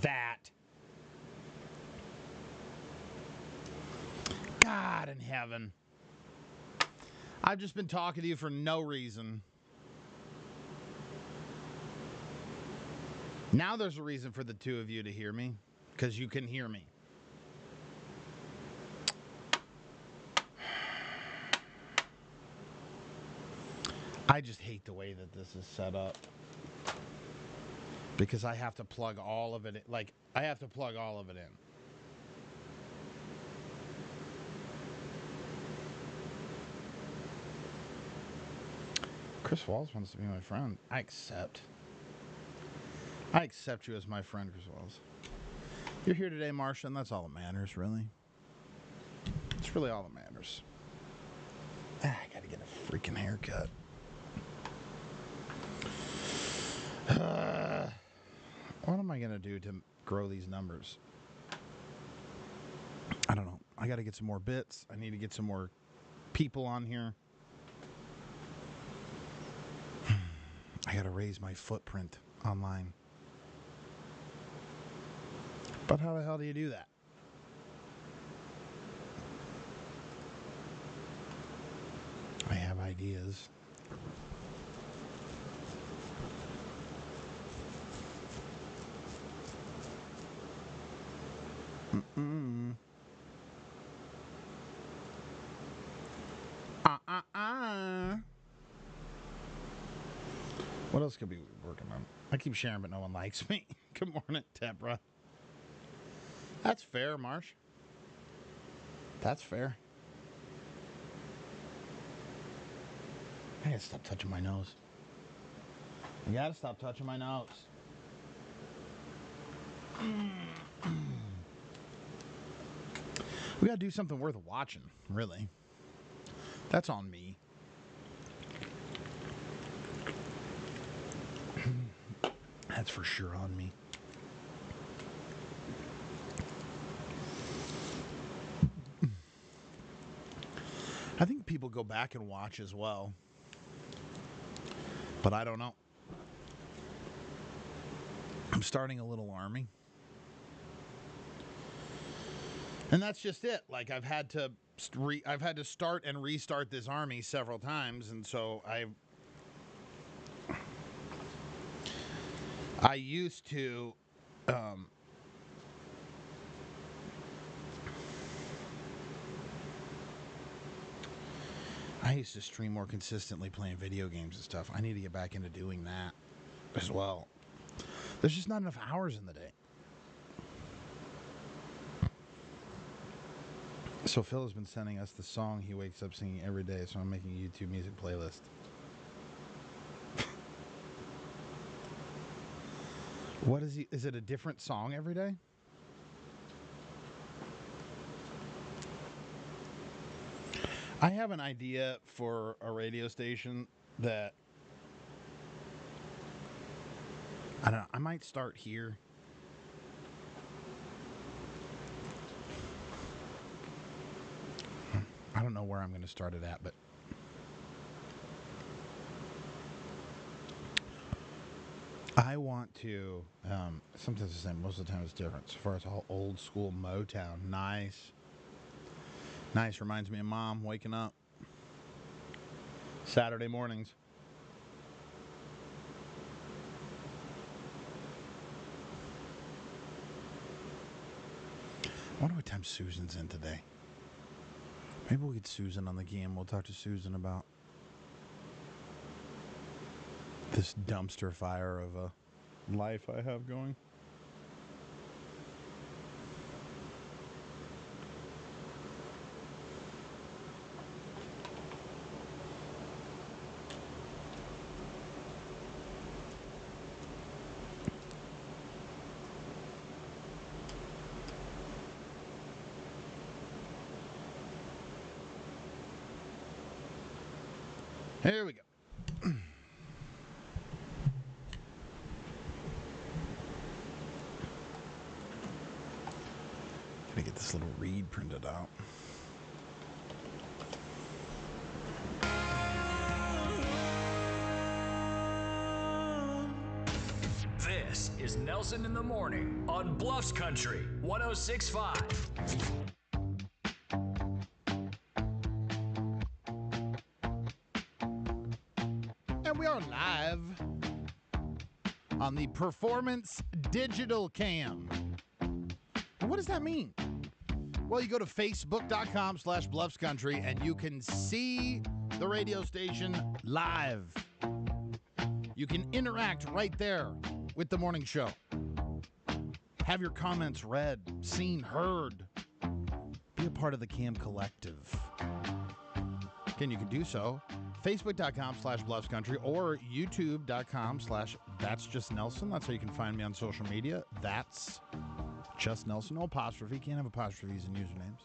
That. God in heaven. I've just been talking to you for no reason. Now there's a reason for the two of you to hear me, because you can hear me. I just hate the way that this is set up. Because I have to plug all of it in. Like, I have to plug all of it in. Chris Walls wants to be my friend. I accept. I accept you as my friend, Chris Walls. You're here today, Marsha, and that's all that matters, really. It's really all that matters. I gotta get a freaking haircut. What am I gonna do to grow these numbers? I don't know. I gotta get some more bits. I need to get some more people on here. I gotta raise my footprint online. But how the hell do you do that? I have ideas. Mm-mm. What else could we be working on? I keep sharing, but no one likes me. Good morning, Deborah. That's fair, Marsh. That's fair. I gotta stop touching my nose. You gotta stop touching my nose. We gotta do something worth watching, really. That's on me. That's for sure on me. I think people go back and watch as well. But I don't know. I'm starting a little army. And that's just it. Like, I've had to start and restart this army several times, and so I used to stream more consistently playing video games and stuff. I need to get back into doing that as well. There's just not enough hours in the day. So Phil has been sending us the song he wakes up singing every day, so I'm making a YouTube music playlist. What is he? Is it a different song every day? I have an idea for a radio station that I don't know. I might start here. I don't know where I'm going to start it at, but I want to. Sometimes the same. Most of the time, it's different. So far, it's all old school Motown. Nice. Nice. Reminds me of Mom waking up Saturday mornings. I wonder what time Susan's in today. Maybe we'll get Susan on the game. We'll talk to Susan about this dumpster fire of a life I have going. Here we go. Gotta get this little read printed out. This is Nelson in the Morning on Bluffs Country 106.5. And we are live on the Performance Digital Cam. And what does that mean? Well, you go to facebook.com/Bluffs Country and you can see the radio station live. You can interact right there with the morning show. Have your comments read, seen, heard. Be a part of the Cam Collective. Again, you can do so. Facebook.com/Bluffs Country or YouTube.com/That's Just Nelson. That's how you can find me on social media. That's Just Nelson. No apostrophe. Can't have apostrophes in usernames.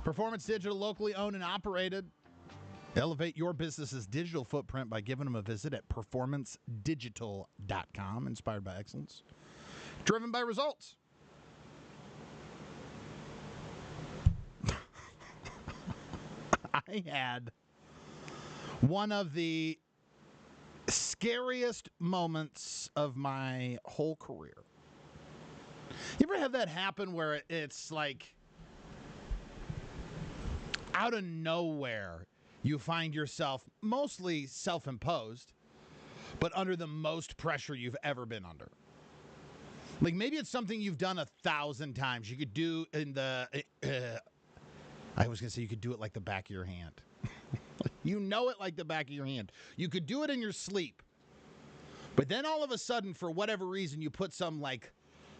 Performance Digital, locally owned and operated. Elevate your business's digital footprint by giving them a visit at performancedigital.com. Inspired by excellence. Driven by results. I had one of the scariest moments of my whole career. You ever have that happen where it's like out of nowhere you find yourself mostly self-imposed, but under the most pressure you've ever been under? Like maybe it's something you've done 1,000 times. You could do in the, I was going to say you could do it like the back of your hand. You know it like the back of your hand. You could do it in your sleep. But then all of a sudden, for whatever reason, you put some like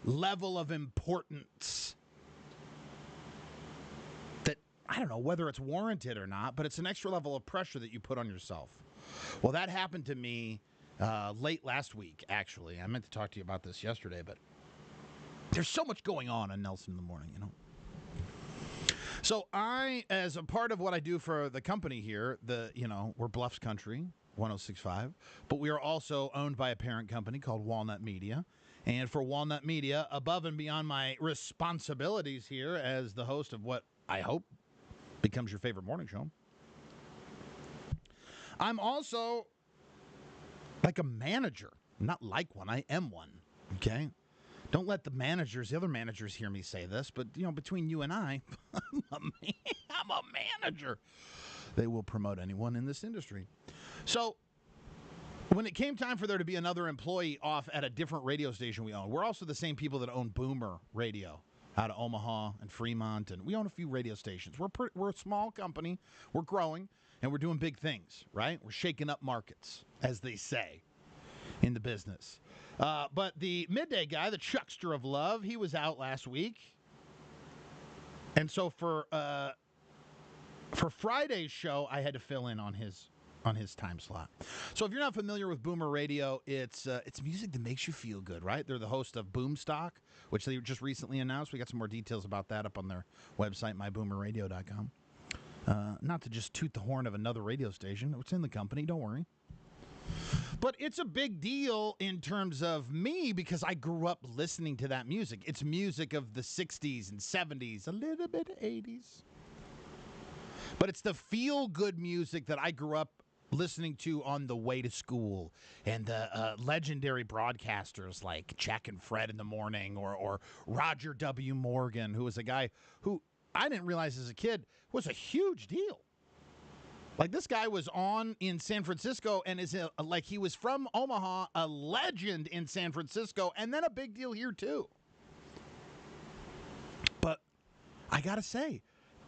level of importance that, I don't know whether it's warranted or not, but it's an extra level of pressure that you put on yourself. Well, that happened to me late last week, actually. I meant to talk to you about this yesterday, but there's so much going on Nelson in the Morning, you know. So I, as a part of what I do for the company here, we're Bluffs Country 106.5, but we are also owned by a parent company called Walnut Media. And for Walnut Media, above and beyond my responsibilities here as the host of what I hope becomes your favorite morning show, I'm also like a manager. Not like one, I am one, okay? Don't let the other managers hear me say this, but, between you and I, I'm a manager. They will promote anyone in this industry. So when it came time for there to be another employee off at a different radio station we own, we're also the same people that own Boomer Radio out of Omaha and Fremont, and we own a few radio stations. We're a small company. We're growing, and we're doing big things, right? We're shaking up markets, as they say in the business. But the midday guy, the Chuckster of Love, he was out last week. And so for Friday's show, I had to fill in on his time slot. So if you're not familiar with Boomer Radio, it's music that makes you feel good, right? They're the host of Boomstock, which they just recently announced. We got some more details about that up on their website, myboomerradio.com. Not to just toot the horn of another radio station. It's in the company, don't worry. But it's a big deal in terms of me because I grew up listening to that music. It's music of the 60s and 70s, a little bit of 80s. But it's the feel-good music that I grew up listening to on the way to school. And the legendary broadcasters like Jack and Fred in the morning or Roger W. Morgan, who was a guy who I didn't realize as a kid was a huge deal. Like, this guy was on in San Francisco and he was from Omaha, a legend in San Francisco, and then a big deal here, too. But I got to say,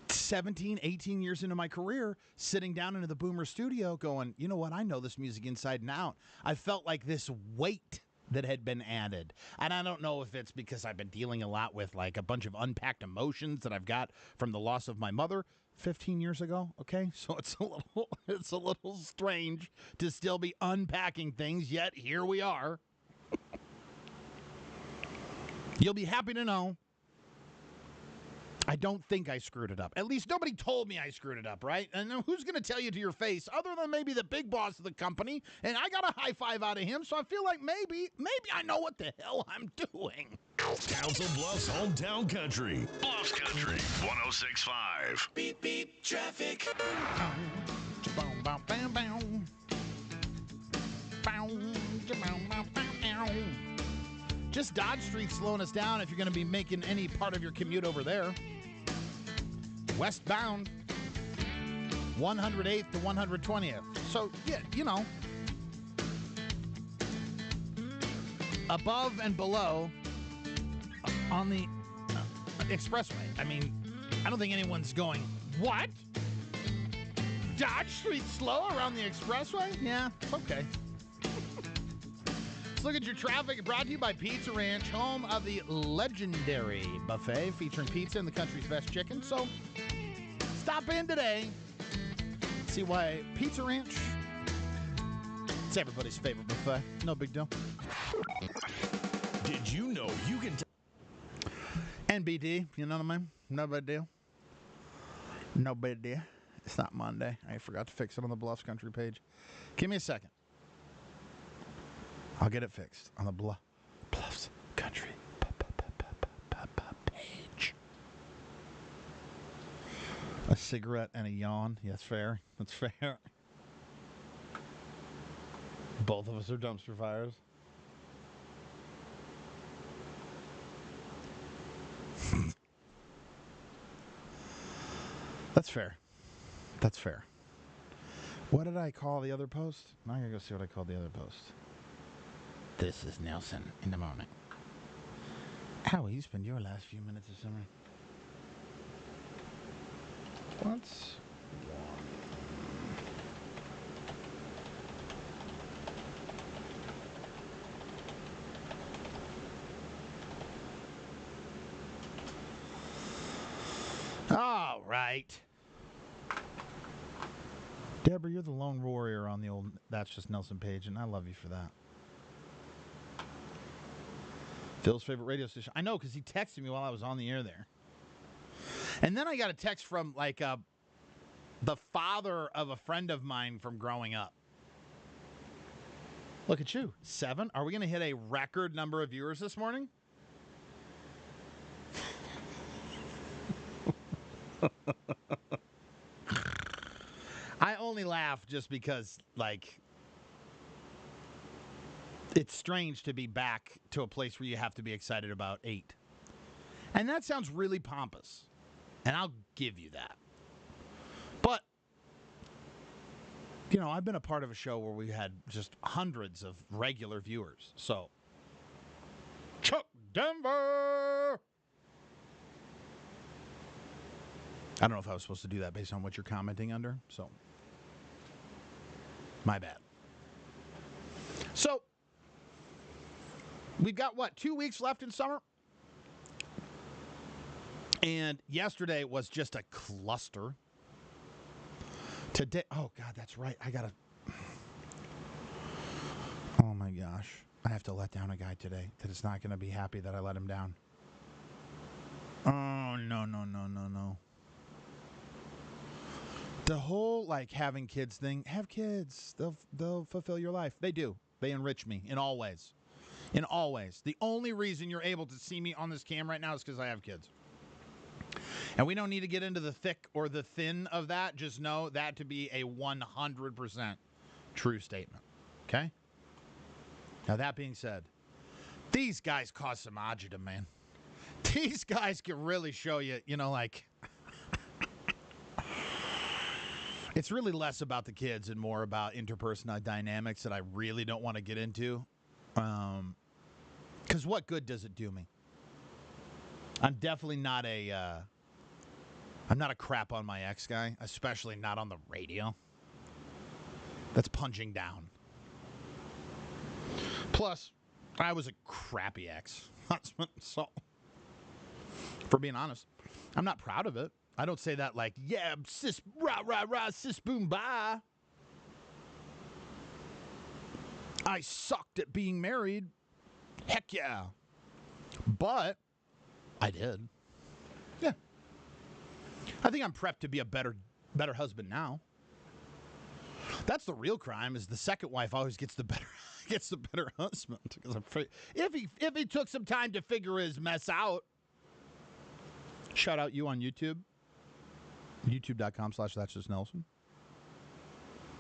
17, 18 years into my career, sitting down into the Boomer studio going, you know what, I know this music inside and out. I felt like this weight that had been added. And I don't know if it's because I've been dealing a lot with, like, a bunch of unpacked emotions that I've got from the loss of my mother 15 years ago, okay? So it's a little strange to still be unpacking things, yet here we are. You'll be happy to know I don't think I screwed it up. At least nobody told me I screwed it up, right? And who's going to tell you to your face other than maybe the big boss of the company? And I got a high five out of him, so I feel like maybe I know what the hell I'm doing. Council Bluffs hometown country. Bluffs Country 106.5. Beep, beep, traffic. Just Dodge Street slowing us down if you're going to be making any part of your commute over there. Westbound, 108th to 120th. So, yeah, you know, above and below on the expressway. I mean, I don't think anyone's going, what? Dodge Street slow around the expressway? Yeah, it's okay. Let's look at your traffic. Brought to you by Pizza Ranch, home of the legendary buffet featuring pizza and the country's best chicken. So stop in today. See why Pizza Ranch, it's everybody's favorite buffet. No big deal. Did you know you can... NBD, you know what I mean? No big deal. No big deal. It's not Monday. I forgot to fix it on the Bluffs Country page. Give me a second. I'll get it fixed on the Bluffs Country page. A cigarette and a yawn. Yes, fair. That's fair. Both of us are dumpster fires. That's fair. That's fair. What did I call the other post? Now I gotta go see what I called the other post. This is Nelson in the morning. How will you spend your last few minutes of summer? What's all right. Deborah, you're the lone warrior on the old That's Just Nelson page, and I love you for that. Phil's favorite radio station. I know, because he texted me while I was on the air there. And then I got a text from, like, the father of a friend of mine from growing up. Look at you. 7? Are we going to hit a record number of viewers this morning? I only laugh just because, like, it's strange to be back to a place where you have to be excited about 8. And that sounds really pompous. And I'll give you that. But, you know, I've been a part of a show where we had just hundreds of regular viewers. So, Chuck Denver! I don't know if I was supposed to do that based on what you're commenting under. So, my bad. So, we've got, 2 weeks left in summer? And yesterday was just a cluster. Today, oh, God, that's right. Oh, my gosh. I have to let down a guy today that is not going to be happy that I let him down. Oh, no. The whole, like, having kids thing, have kids. They'll fulfill your life. They do. They enrich me in all ways. In all ways. The only reason you're able to see me on this cam right now is because I have kids. And we don't need to get into the thick or the thin of that. Just know that to be a 100% true statement. Okay? Now, that being said, these guys cause some agita, man. These guys can really show you, you know, like... It's really less about the kids and more about interpersonal dynamics that I really don't want to get into. Because what good does it do me? I'm definitely not I'm not a crap on my ex guy, especially not on the radio. That's punching down. Plus, I was a crappy ex-husband, so for being honest, I'm not proud of it. I don't say that like, yeah, sis, rah, rah, rah, sis, boom, bye. I sucked at being married. Heck yeah. But I did. Yeah. I think I'm prepped to be a better husband now. That's the real crime, is the second wife always gets the better husband. Because I'm afraid if he took some time to figure his mess out. Shout out you on YouTube. YouTube.com/That's Just Nelson.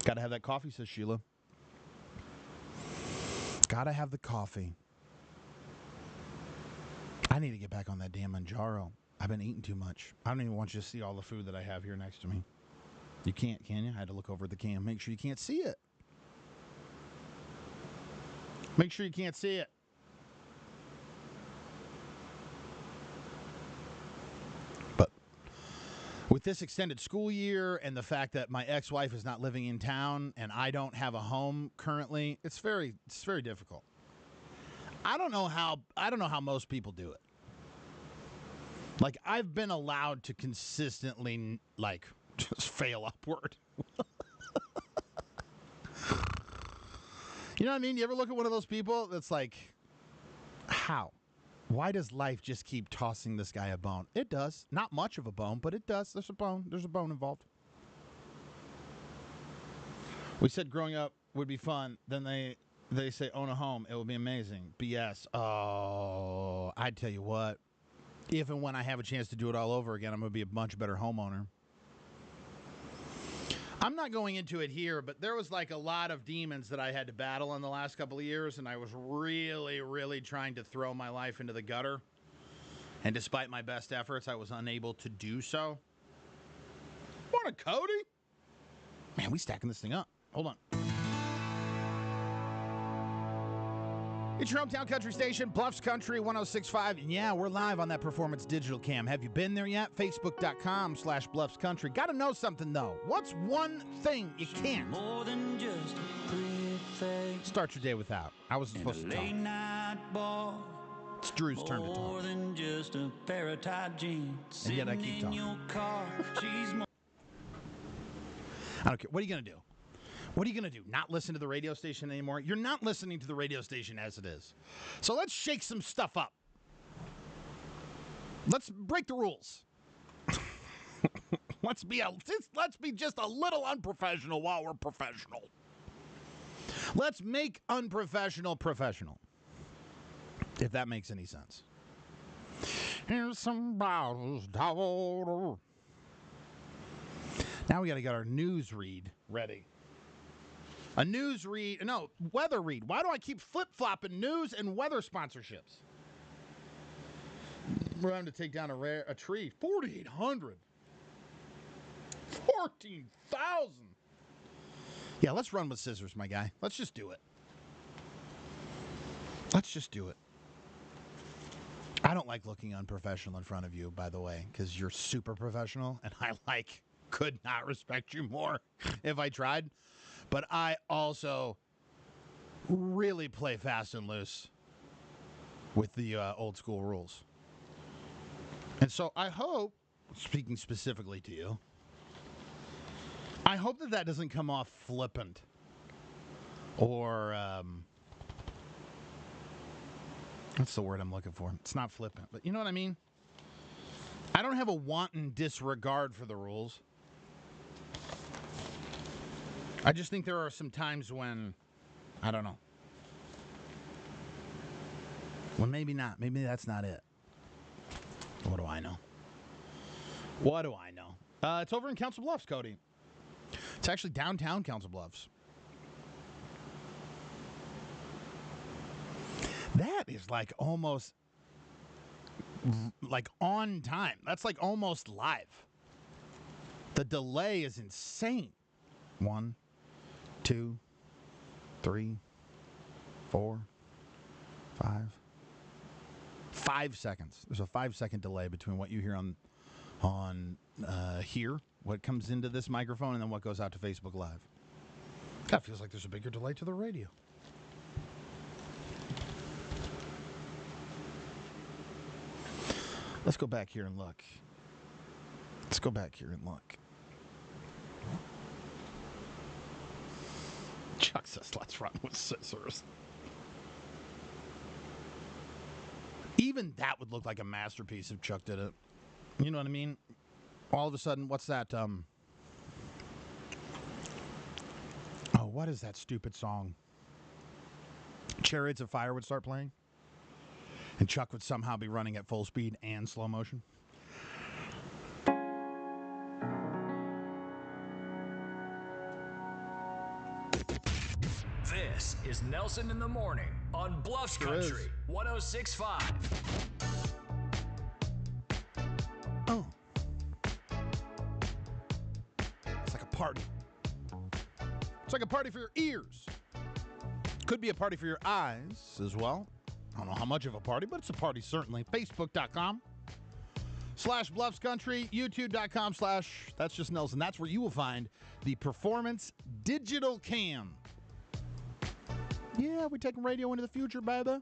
Gotta have that coffee, says Sheila. Gotta have the coffee. need to get back on that damn Manjaro. I've been eating too much. I don't even want you to see all the food that I have here next to me. You can't, can you? I had to look over at the cam. Make sure you can't see it. Make sure you can't see it. But with this extended school year and the fact that my ex-wife is not living in town and I don't have a home currently, it's very difficult. I don't know how most people do it. Like, I've been allowed to consistently, like, just fail upward. You know what I mean? You ever look at one of those people that's like, how? Why does life just keep tossing this guy a bone? It does. Not much of a bone, but it does. There's a bone. There's a bone involved. We said growing up would be fun. Then they say own a home. It will be amazing. BS. Oh, I tell you what. If and when I have a chance to do it all over again, I'm going to be a much better homeowner. I'm not going into it here, but there was like a lot of demons that I had to battle in the last couple of years, and I was really, really trying to throw my life into the gutter. And despite my best efforts, I was unable to do so. Morning, Cody. Man, we stacking this thing up. Hold on. It's your hometown country station, Bluffs Country 106.5. And yeah, we're live on that Performance Digital Cam. Have you been there yet? Facebook.com/Bluffs Country. Got to know something, though. What's one thing you can't More than just a pretty face. start your day without? I wasn't supposed to talk. Late night ball. It's Drew's turn to More talk. than just a pair of tight jeans. And yet I keep Sitting in talking. your car. She's more I don't care. What are you going to do? What are you going to do? Not listen to the radio station anymore? You're not listening to the radio station as it is. So let's shake some stuff up. Let's break the rules. Let's be just a little unprofessional while we're professional. Let's make unprofessional professional. If that makes any sense. Here's some bottles. Now we got to get our news read ready. A news read, no, weather read. Why do I keep flip-flopping news and weather sponsorships? We're having to take down a tree. 4,800. 14,000. Yeah, let's run with scissors, my guy. Let's just do it. Let's just do it. I don't like looking unprofessional in front of you, by the way, because you're super professional, and I could not respect you more if I tried. But I also really play fast and loose with the old school rules. And so I hope, speaking specifically to you, I hope that doesn't come off flippant or, what's the word I'm looking for? It's not flippant, but you know what I mean? I don't have a wanton disregard for the rules. I just think there are some times when, I don't know. Well, maybe not. Maybe that's not it. What do I know? What do I know? It's over in Council Bluffs, Cody. It's actually downtown Council Bluffs. That is like almost like on time. That's like almost live. The delay is insane. 1, 2, 3, 4, 5. 5 seconds. There's a 5-second delay between what you hear on here, what comes into this microphone, and then what goes out to Facebook Live. That feels like there's a bigger delay to the radio. Let's go back here and look. Chuck says, let's run with scissors. Even that would look like a masterpiece if Chuck did it. You know what I mean? All of a sudden, what's that? Oh, what is that stupid song? Chariots of Fire would start playing. And Chuck would somehow be running at full speed and slow motion. This is Nelson in the Morning on Bluffs Sure is. Country 106.5. It's like a party for your ears. Could be a party for your eyes as well. I don't know how much of a party, but it's a party certainly. Facebook.com/Bluffs Country, YouTube.com/ that's just Nelson. That's where you will find the Performance Digital Cam. Yeah, we're taking radio into the future, baby.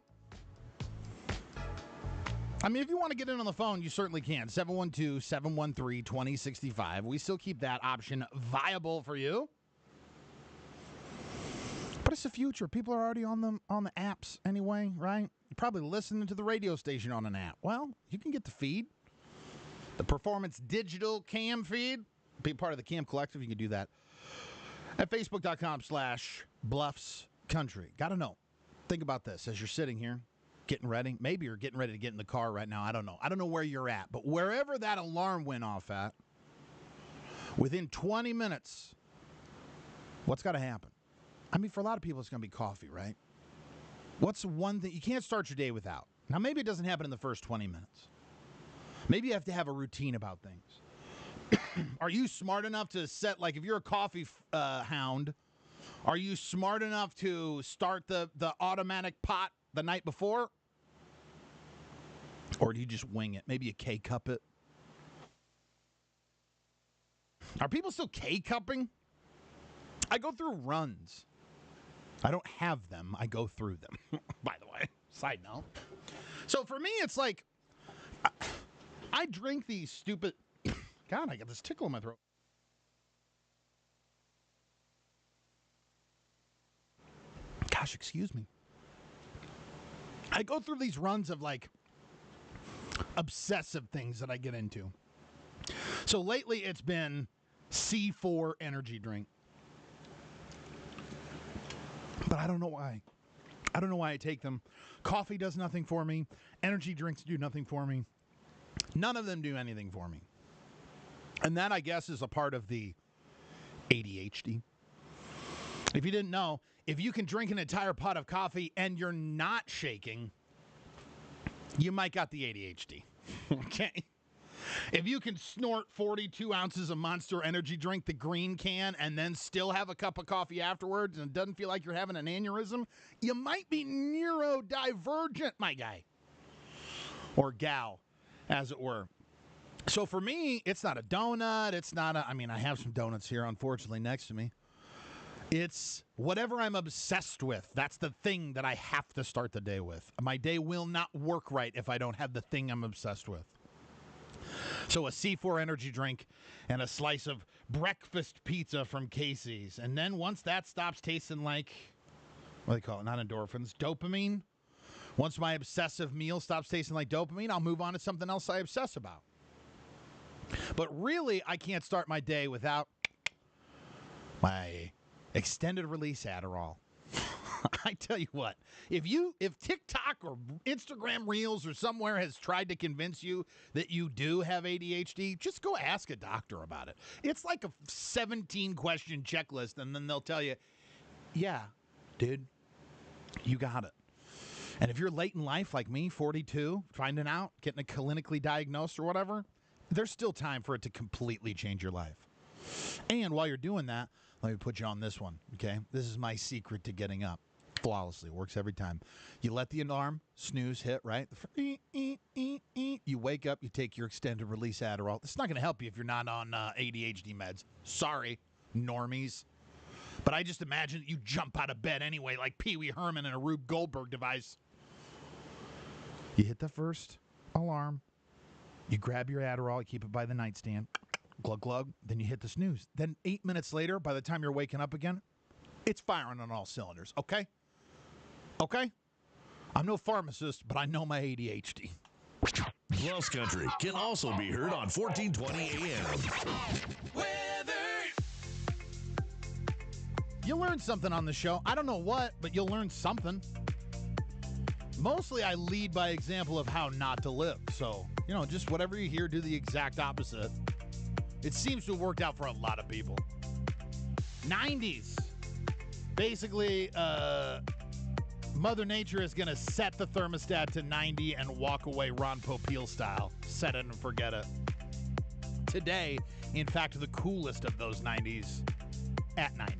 I mean, if you want to get in on the phone, you certainly can. 712-713-2065. We still keep that option viable for you. But it's the future. People are already on the apps anyway, right? You're probably listening to the radio station on an app. Well, you can get the feed. The Performance Digital Cam feed. Be part of the Cam Collective. You can do that at Facebook.com/Bluffs Country. Got to know. Think about this as you're sitting here. Getting ready. Maybe you're getting ready to get in the car right now. I don't know. I don't know where you're at. But wherever that alarm went off at, within 20 minutes, what's got to happen? I mean, for a lot of people, it's going to be coffee, right? What's the one thing? You can't start your day without. Now, maybe it doesn't happen in the first 20 minutes. Maybe you have to have a routine about things. Are you smart enough to set, like if you're a coffee hound, are you smart enough to start the automatic pot the night before? Or do you just wing it? Maybe you K-cup it? Are people still K-cupping? I go through runs. I don't have them. I go through them, by the way. Side note. So for me, it's like, I drink these stupid... God, I got this tickle in my throat. Gosh, excuse me. I go through these runs of like obsessive things that I get into. So lately it's been C4 energy drink. But I don't know why. I don't know why I take them. Coffee does nothing for me. Energy drinks do nothing for me. None of them do anything for me. And that, I guess, is a part of the ADHD. If you didn't know, if you can drink an entire pot of coffee and you're not shaking, you might got the ADHD. Okay? If you can snort 42 ounces of Monster Energy drink, the green can, and then still have a cup of coffee afterwards and it doesn't feel like you're having an aneurysm, you might be neurodivergent, my guy. Or gal, as it were. So for me, it's not a donut. It's not a, I mean, I have some donuts here, unfortunately, next to me. It's whatever I'm obsessed with. That's the thing that I have to start the day with. My day will not work right if I don't have the thing I'm obsessed with. So a C4 energy drink and a slice of breakfast pizza from Casey's. And then once that stops tasting like, what do they call it? Not endorphins, dopamine. Once my obsessive meal stops tasting like dopamine, I'll move on to something else I obsess about. But really, I can't start my day without my extended release Adderall. I tell you what, if TikTok or Instagram Reels or somewhere has tried to convince you that you do have ADHD, just go ask a doctor about it. It's like a 17-question checklist, and then they'll tell you, yeah, dude, you got it. And if you're late in life like me, 42, finding out, getting it clinically diagnosed or whatever, there's still time for it to completely change your life. And while you're doing that, let me put you on this one, okay? This is my secret to getting up flawlessly. It works every time. You let the alarm snooze hit, right? You wake up, you take your extended release Adderall. It's not going to help you if you're not on ADHD meds. Sorry, normies. But I just imagine that you jump out of bed anyway like Pee Wee Herman in a Rube Goldberg device. You hit the first alarm. You grab your Adderall, you keep it by the nightstand. Glug, glug. Then you hit the snooze. Then 8 minutes later, by the time you're waking up again, it's firing on all cylinders, okay? Okay? I'm no pharmacist, but I know my ADHD. Bluffs Country can also be heard on 1420 AM. You'll learn something on the show. I don't know what, but you'll learn something. Mostly I lead by example of how not to live. So, just whatever you hear, do the exact opposite. It seems to have worked out for a lot of people. 90s. Basically, Mother Nature is going to set the thermostat to 90 and walk away Ron Popeil style. Set it and forget it. Today, in fact, the coolest of those 90s at 90.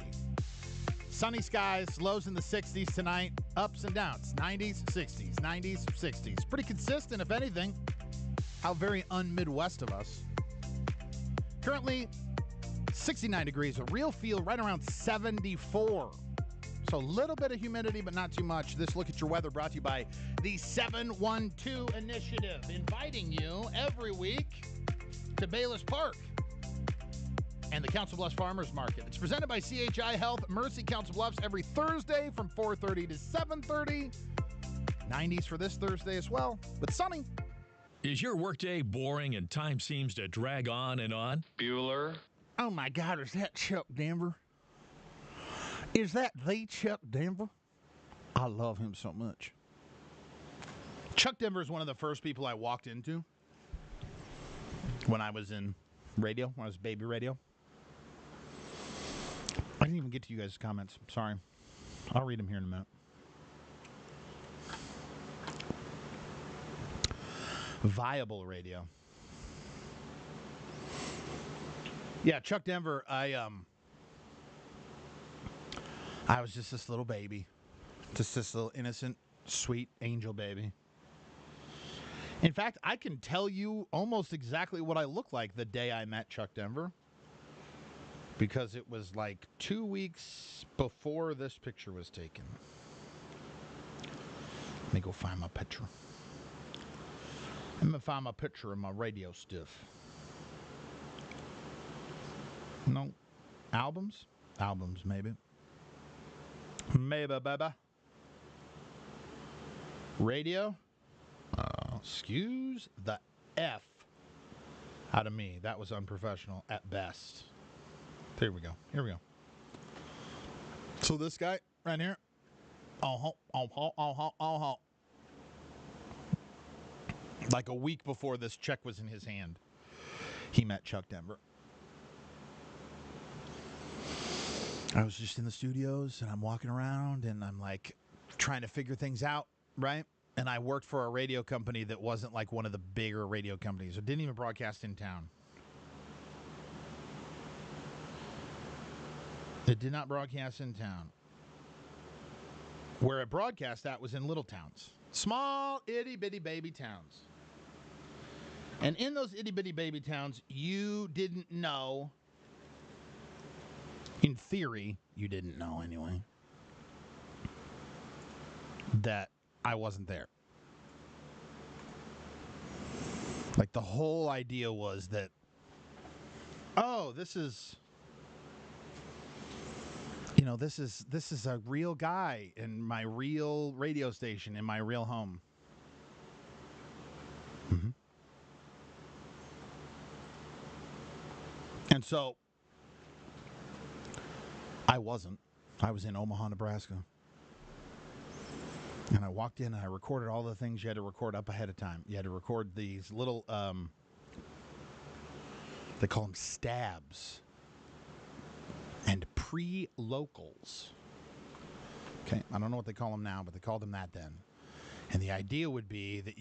Sunny skies, lows in the 60s tonight, ups and downs, 90s, 60s, 90s, 60s. Pretty consistent, if anything. How very un-Midwest of us. Currently, 69 degrees, a real feel right around 74. So a little bit of humidity, but not too much. This look at your weather brought to you by the 712 Initiative, inviting you every week to Bayless Park and the Council Bluffs Farmers Market. It's presented by CHI Health, Mercy Council Bluffs, every Thursday from 4:30 to 7:30. 90s for this Thursday as well, but sunny. Is your workday boring and time seems to drag on and on? Bueller. Oh my God, is that Chuck Denver? Is that the Chuck Denver? I love him so much. Chuck Denver is one of the first people I walked into when I was in radio, when I was baby radio. I didn't even get to you guys' comments. Sorry. I'll read them here in a minute. Viable radio. Yeah, Chuck Denver, I was just this little baby. Just this little innocent, sweet angel baby. In fact, I can tell you almost exactly what I looked like the day I met Chuck Denver. Because it was like 2 weeks before this picture was taken. Let me go find my picture. I'm going to find my picture of my radio stuff. No. Albums? Albums, maybe. Maybe, baby. Radio? Excuse the F out of me. That was unprofessional at best. There we go. Here we go. So this guy right here. Like a week before this check was in his hand, he met Chuck Denver. I was just in the studios and I'm walking around and I'm like trying to figure things out, right? And I worked for a radio company that wasn't like one of the bigger radio companies. It didn't even broadcast in town. It did not broadcast in town. Where it broadcast at was in little towns. Small, itty-bitty baby towns. And in those itty-bitty baby towns, you didn't know, in theory, you didn't know anyway, that I wasn't there. Like the whole idea was that, oh, this is a real guy in my real radio station, in my real home. Mm-hmm. And so, I wasn't. I was in Omaha, Nebraska. And I walked in and I recorded all the things you had to record up ahead of time. You had to record these little, they call them stabs. And pre-locals. Okay, I don't know what they call them now, but they called them that then. And the idea would be that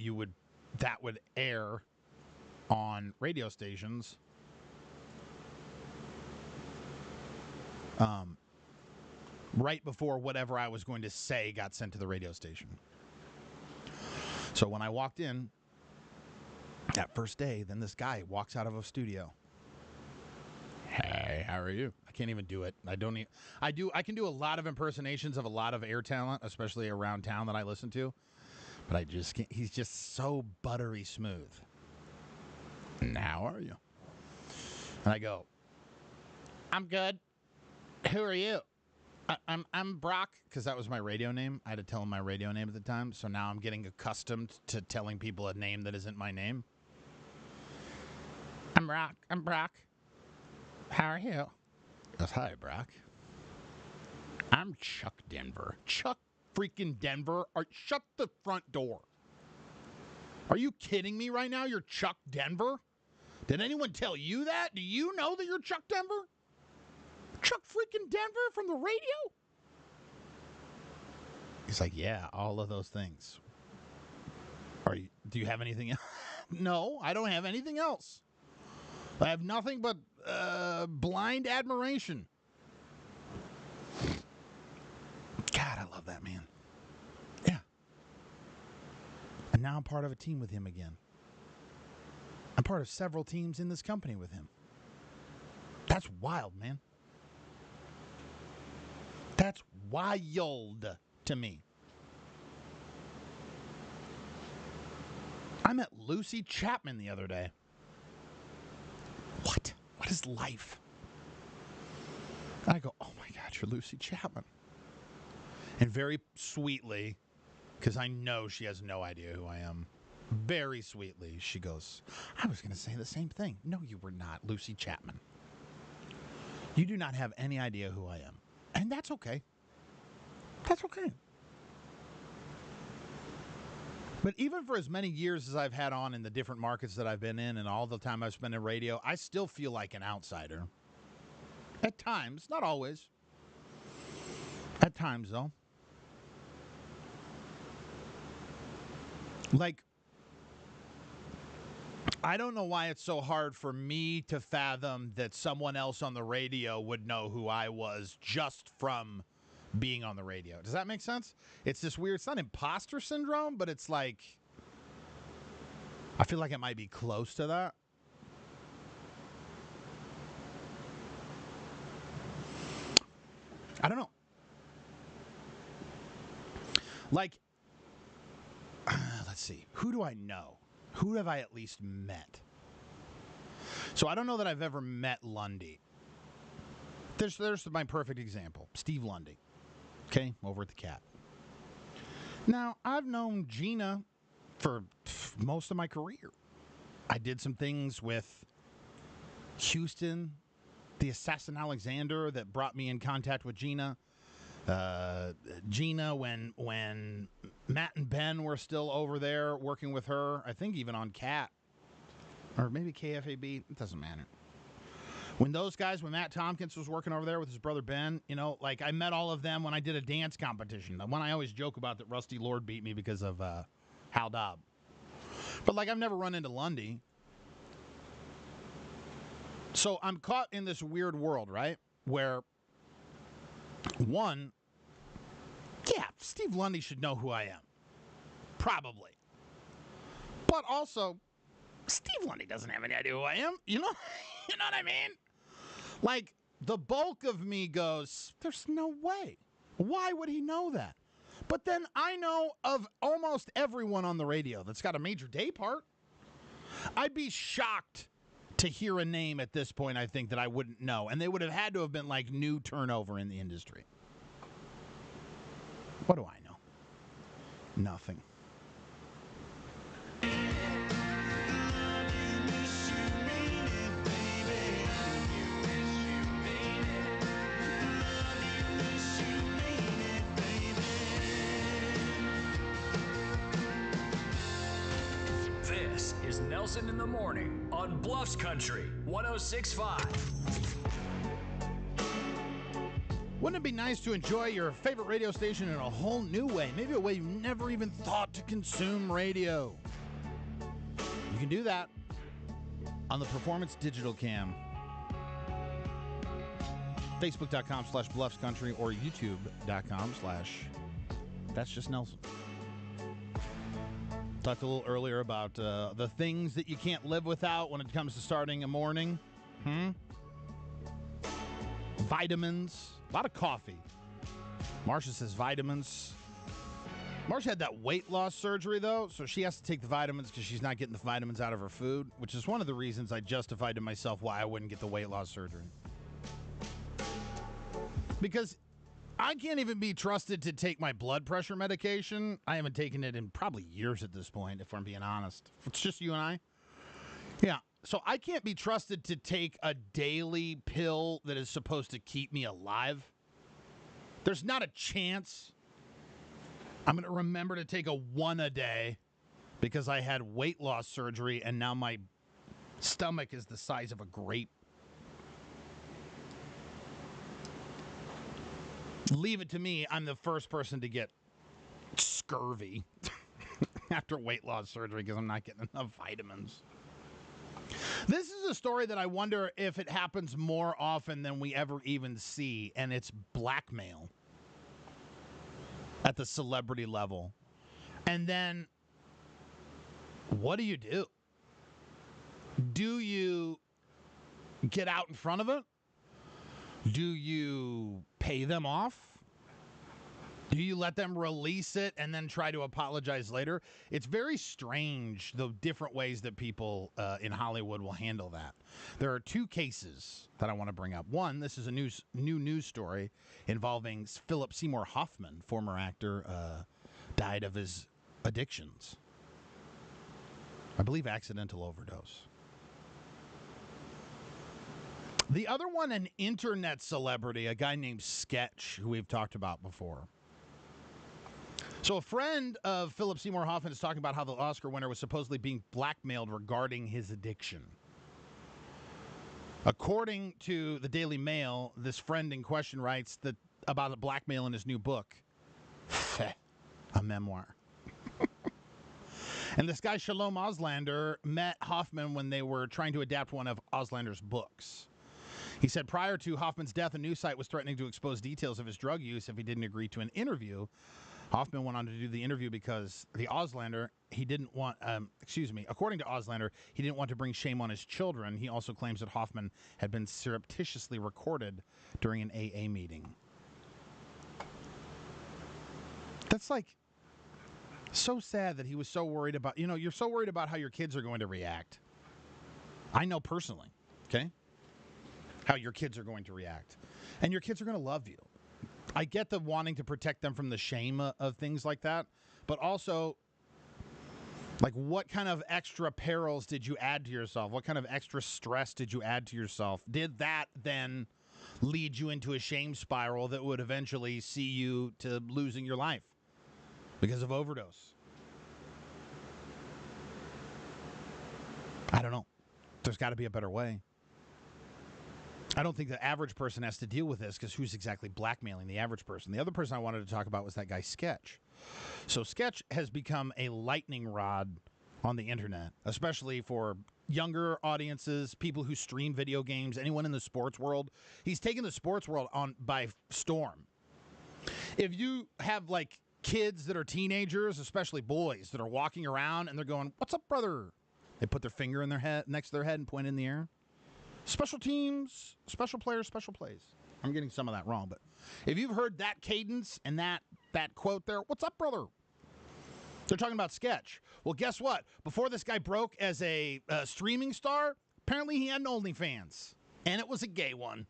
that would air on radio stations right before whatever I was going to say got sent to the radio station. So when I walked in that first day, then this guy walks out of a studio. Hey, how are you? I can't even do it. I can do a lot of impersonations of a lot of air talent, especially around town that I listen to. But I just can't. He's just so buttery smooth. And how are you? And I go, I'm good. Who are you? I'm Brock, because that was my radio name. I had to tell him my radio name at the time. So now I'm getting accustomed to telling people a name that isn't my name. I'm Brock. How are you? Yes, hi, Brock. I'm Chuck Denver. Chuck freaking Denver. Shut the front door. Are you kidding me right now? You're Chuck Denver? Did anyone tell you that? Do you know that you're Chuck Denver? Chuck freaking Denver from the radio? He's like, yeah, all of those things. Do you have anything else? No, I don't have anything else. I have nothing but blind admiration. God, I love that man. Yeah. And now I'm part of a team with him again. I'm part of several teams in this company with him. That's wild, man. That's wild to me. I met Lucy Chapman the other day. What? What is life? I go, oh my God, you're Lucy Chapman. And very sweetly, because I know she has no idea who I am, very sweetly, she goes, I was going to say the same thing. No, you were not, Lucy Chapman. You do not have any idea who I am. And that's okay. That's okay. But even for as many years as I've had on in the different markets that I've been in and all the time I've spent in radio, I still feel like an outsider. At times, not always. At times, though. Like, I don't know why it's so hard for me to fathom that someone else on the radio would know who I was just from being on the radio. Does that make sense? It's this weird, it's not imposter syndrome, but it's like, I feel like it might be close to that. I don't know. Like, let's see. Who do I know? Who have I at least met? So I don't know that I've ever met Lundy. There's my perfect example. Steve Lundy. Okay, over at the Cat. Now, I've known Gina for most of my career. I did some things with Houston, the Assassin Alexander, that brought me in contact with Gina. Gina, when Matt and Ben were still over there working with her, I think even on Cat, or maybe KFAB, it doesn't matter. When those guys, when Matt Tompkins was working over there with his brother Ben, you know, like I met all of them when I did a dance competition. The one I always joke about that Rusty Lord beat me because of Hal Dobb. But like I've never run into Lundy. So I'm caught in this weird world, right? Where one, yeah, Steve Lundy should know who I am. Probably. But also, Steve Lundy doesn't have any idea who I am. You know? You know what I mean? Like, the bulk of me goes, there's no way. Why would he know that? But then I know of almost everyone on the radio that's got a major day part. I'd be shocked to hear a name at this point, I think, that I wouldn't know. And they would have had to have been like new turnover in the industry. What do I know? Nothing. This is Nelson in the Morning on Bluffs Country 106.5. Wouldn't it be nice to enjoy your favorite radio station in a whole new way? Maybe a way you never even thought to consume radio. You can do that on the Performance Digital Cam. Facebook.com/BluffsCountry or YouTube.com/That's Just Nelson. Talked a little earlier about the things that you can't live without when it comes to starting a morning. Vitamins. A lot of coffee. Marsha says vitamins. Marsha had that weight loss surgery, though, so she has to take the vitamins because she's not getting the vitamins out of her food, which is one of the reasons I justified to myself why I wouldn't get the weight loss surgery. Because I can't even be trusted to take my blood pressure medication. I haven't taken it in probably years at this point, if I'm being honest. It's just you and I. Yeah. So I can't be trusted to take a daily pill that is supposed to keep me alive. There's not a chance I'm going to remember to take a one a day because I had weight loss surgery and now my stomach is the size of a grape. Leave it to me. I'm the first person to get scurvy after weight loss surgery because I'm not getting enough vitamins. This is a story that I wonder if it happens more often than we ever even see, and it's blackmail. at the celebrity level. And then what do? Do you get out in front of it? Do you pay them off? Do you let them release it and then try to apologize later? It's very strange the different ways that people in Hollywood will handle that. There are two cases that I want to bring up. One, this is a new news story involving Philip Seymour Hoffman, former actor, died of his addictions. I believe accidental overdose. The other one, an internet celebrity, a guy named Sketch, who we've talked about before. So a friend of Philip Seymour Hoffman is talking about how the Oscar winner was supposedly being blackmailed regarding his addiction. According to the Daily Mail, this friend in question writes that about the blackmail in his new book, a memoir. And this guy, Shalom Auslander, met Hoffman when they were trying to adapt one of Auslander's books. He said prior to Hoffman's death, a news site was threatening to expose details of his drug use if he didn't agree to an interview. Hoffman went on to do the interview because the Auslander, according to Auslander, he didn't want to bring shame on his children. He also claims that Hoffman had been surreptitiously recorded during an AA meeting. That's like so sad that he was so worried about, you're so worried about how your kids are going to react. I know personally, okay, how your kids are going to react. And your kids are going to love you. I get the wanting to protect them from the shame of things like that, but also, like, what kind of extra perils did you add to yourself? What kind of extra stress did you add to yourself? Did that then lead you into a shame spiral that would eventually see you to losing your life because of overdose? I don't know. There's got to be a better way. I don't think the average person has to deal with this because who's exactly blackmailing the average person? The other person I wanted to talk about was that guy Sketch. So Sketch has become a lightning rod on the internet, especially for younger audiences, people who stream video games, anyone in the sports world. He's taken the sports world on by storm. If you have like kids that are teenagers, especially boys that are walking around and they're going, "What's up, brother?" They put their finger in their head, next to their head, and point in the air. Special teams, special players, special plays. I'm getting some of that wrong, but if you've heard that cadence and that quote there, "What's up, brother?" They're talking about Sketch. Well, guess what? Before this guy broke as a streaming star, apparently he had an OnlyFans, and it was a gay one.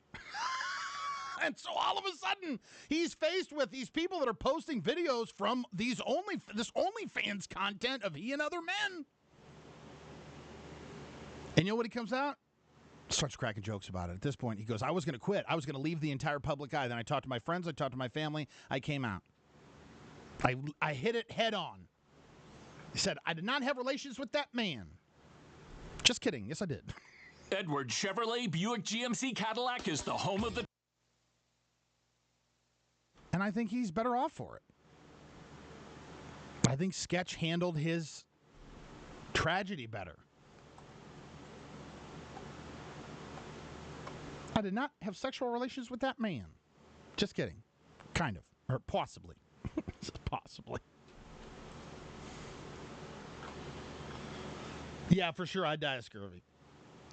And so all of a sudden, he's faced with these people that are posting videos from this OnlyFans content of he and other men. And you know what he comes out? Starts cracking jokes about it. At this point, he goes, "I was going to quit. I was going to leave the entire public eye. Then I talked to my friends. I talked to my family. I came out. I hit it head on." He said, "I did not have relations with that man." Just kidding. Yes, I did. Edward Chevrolet Buick GMC Cadillac is the home of the... And I think he's better off for it. I think Sketch handled his tragedy better. "I did not have sexual relations with that man." Just kidding. Kind of. Or possibly. Possibly. Yeah, for sure, I'd die of scurvy.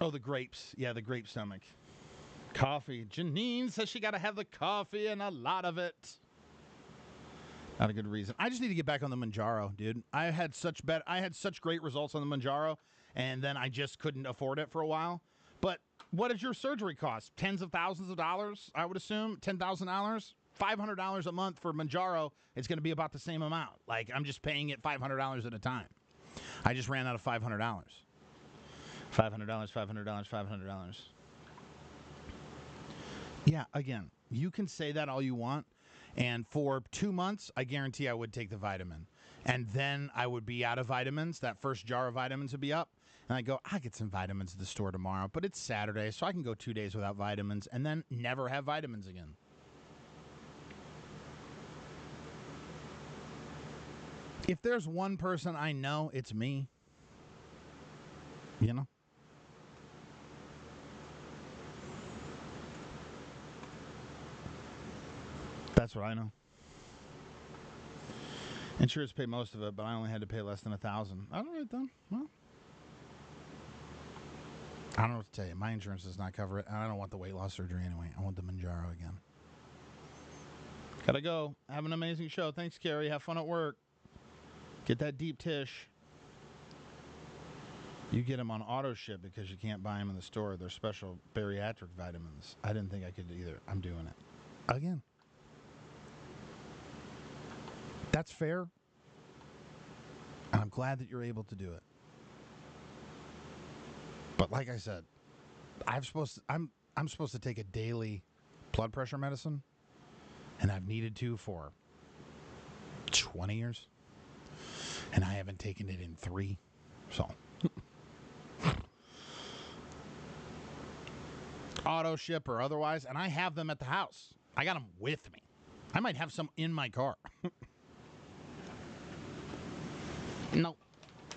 Oh, the grapes. Yeah, the grape stomach. Coffee. Janine says she got to have the coffee and a lot of it. Not a good reason. I just need to get back on the Manjaro, dude. I had such great results on the Manjaro, and then I just couldn't afford it for a while. But what does your surgery cost? Tens of thousands of dollars, I would assume. $10,000? $500 a month for Manjaro. It's going to be about the same amount. Like, I'm just paying it $500 at a time. I just ran out of $500. $500. Yeah, again, you can say that all you want. And for 2 months, I guarantee I would take the vitamin. And then I would be out of vitamins. That first jar of vitamins would be up. And I go, "I'll get some vitamins at the store tomorrow." But it's Saturday, so I can go 2 days without vitamins and then never have vitamins again. If there's one person I know, it's me. You know? That's what I know. Insurance paid most of it, but I only had to pay less than $1,000. All right then. Well, I don't know what to tell you. My insurance does not cover it, and I don't want the weight loss surgery anyway. I want the Manjaro again. Gotta go. Have an amazing show. Thanks, Carrie. Have fun at work. Get that deep tish. You get them on auto ship because you can't buy them in the store. They're special bariatric vitamins. I didn't think I could either. I'm doing it. Again. That's fair. And I'm glad that you're able to do it. But like I said, I'm supposed to take a daily blood pressure medicine, and I've needed to for 20 years. And I haven't taken it in 3. So auto ship or otherwise, and I have them at the house. I got them with me. I might have some in my car. Nope.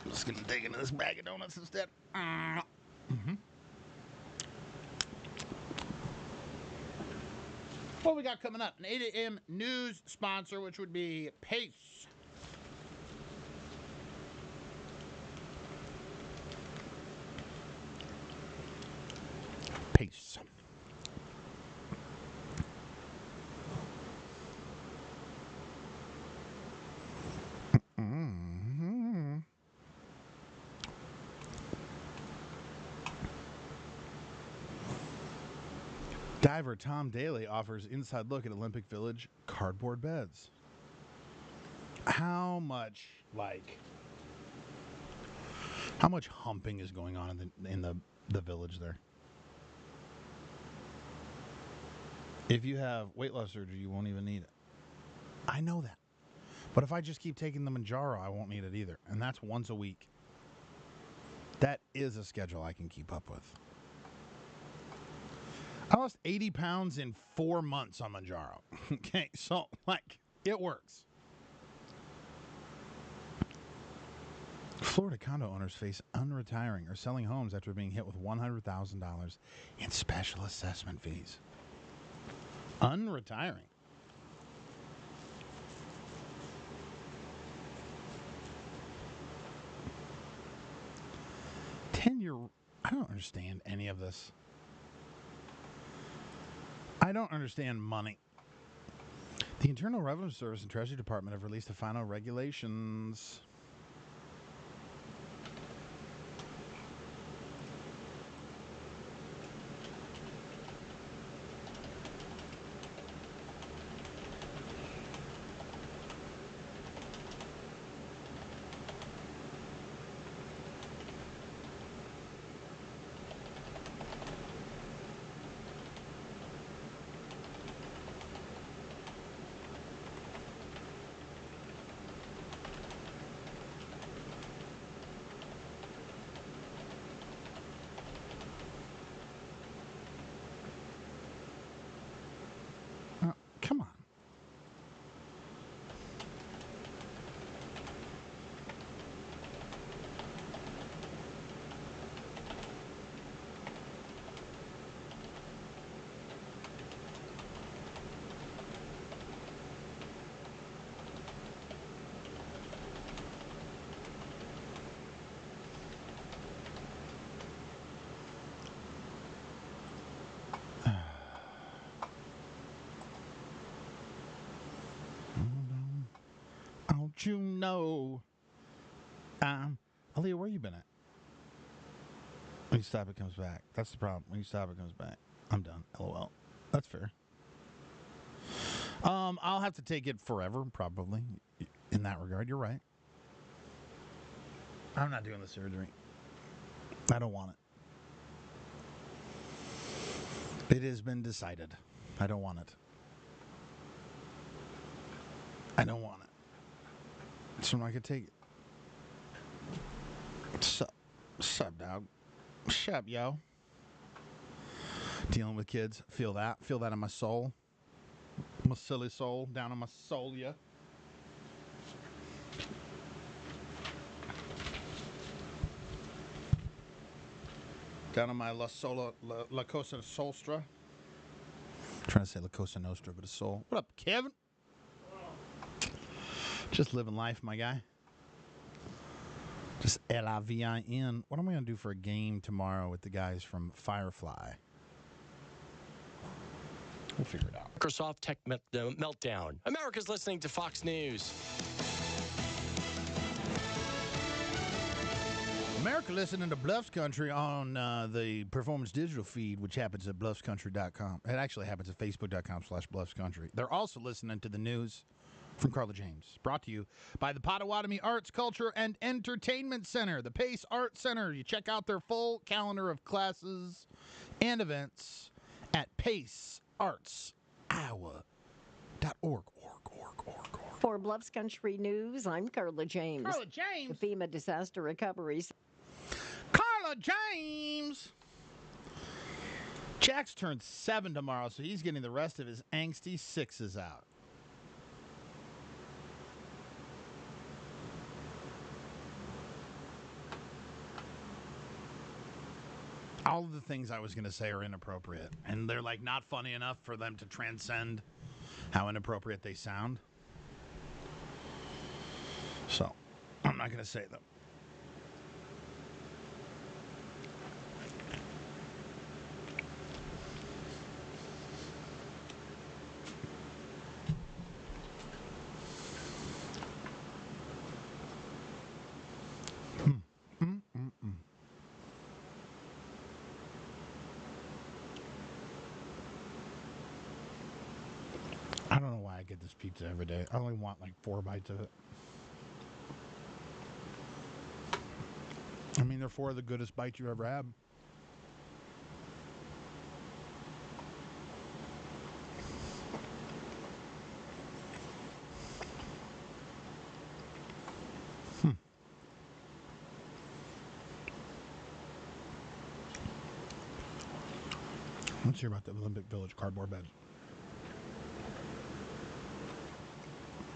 I'm just going to dig into this bag of donuts instead. What we got coming up? An 8 a.m. news sponsor, which would be Pace. Pace. Diver Tom Daly offers inside look at Olympic Village cardboard beds. How much humping is going on in the village there? If you have weight loss surgery, you won't even need it. I know that. But if I just keep taking the Manjaro, I won't need it either. And that's once a week. That is a schedule I can keep up with. I lost 80 pounds in 4 months on Manjaro. Okay, so, it works. Florida condo owners face unretiring or selling homes after being hit with $100,000 in special assessment fees. Unretiring. I don't understand any of this. I don't understand money. The Internal Revenue Service and Treasury Department have released the final regulations. Come on. Don't you know? Aaliyah, where you been at? When you stop, it comes back. That's the problem. When you stop, it comes back. I'm done. LOL. That's fair. I'll have to take it forever, probably. In that regard, you're right. I'm not doing the surgery. I don't want it. It has been decided. I don't want it. I don't want it. So I could take it. Sup, dog? Sup, yo? Dealing with kids. Feel that. Feel that in my soul. My silly soul. Down in my soul, yeah. Down on my La Cosa Solstra. Trying to say La Cosa Nostra, but it's soul. What up, Kevin? Just living life, my guy. Just LIVIN. What am I going to do for a game tomorrow with the guys from Firefly? We'll figure it out. Microsoft Tech Meltdown. America's listening to Fox News. America listening to Bluffs Country on the Performance Digital feed, which happens at bluffscountry.com. It actually happens at facebook.com/bluffscountry. They're also listening to the news from Carla James, brought to you by the Potawatomi Arts, Culture, and Entertainment Center, the Pace Art Center. You check out their full calendar of classes and events at paceartsiowa.org. For Bluffs Country News, I'm Carla James. Carla James. The FEMA Disaster Recovery. Carla James. Jack's turned 7 tomorrow, so he's getting the rest of his angsty 6s out. All of the things I was going to say are inappropriate, and they're like not funny enough for them to transcend how inappropriate they sound. So, I'm not going to say them. I don't know why I get this pizza every day. I only want like 4 bites of it. I mean, they're 4 of the goodest bites you ever had. Let's hear about the Olympic Village cardboard beds.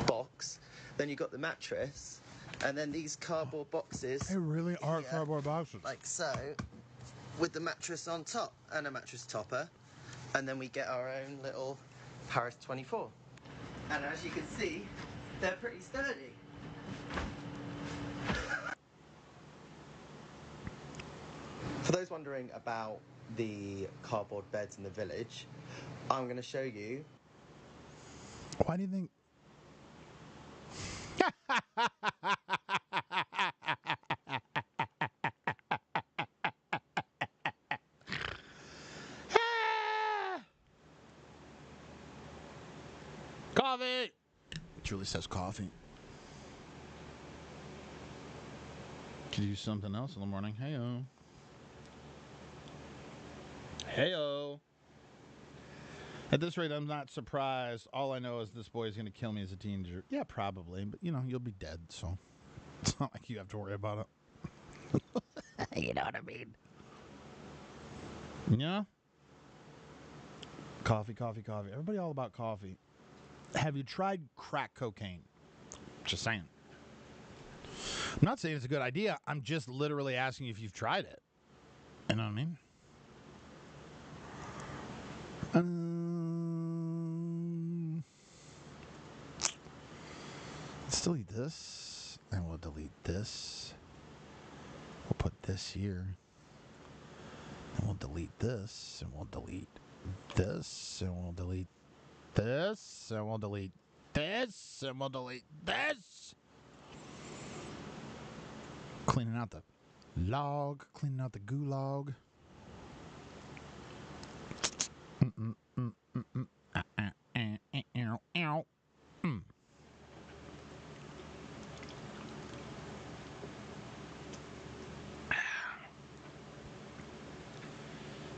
Box, then you got the mattress, and then these cardboard boxes. They really are cardboard boxes. Like so, with the mattress on top and a mattress topper, and then we get our own little Paris 24. And as you can see, they're pretty sturdy. For those wondering about the cardboard beds in the village, I'm going to show you. Why do you think? Coffee! Julie says coffee. Could use something else in the morning. Hey-o. Hey-o. At this rate, I'm not surprised. All I know is this boy is going to kill me as a teenager. Yeah, probably. But, you know, you'll be dead, so it's not like you have to worry about it. You know what I mean? Yeah? Coffee, coffee, coffee. Everybody all about coffee. Have you tried crack cocaine? Just saying. I'm not saying it's a good idea. I'm just literally asking if you've tried it. You know what I mean? Let's delete this, and we'll delete this. We'll put this here, and we'll delete this, and we'll delete this, and we'll delete this, and we'll delete this, and we'll delete this. Cleaning out the log, cleaning out the gulag.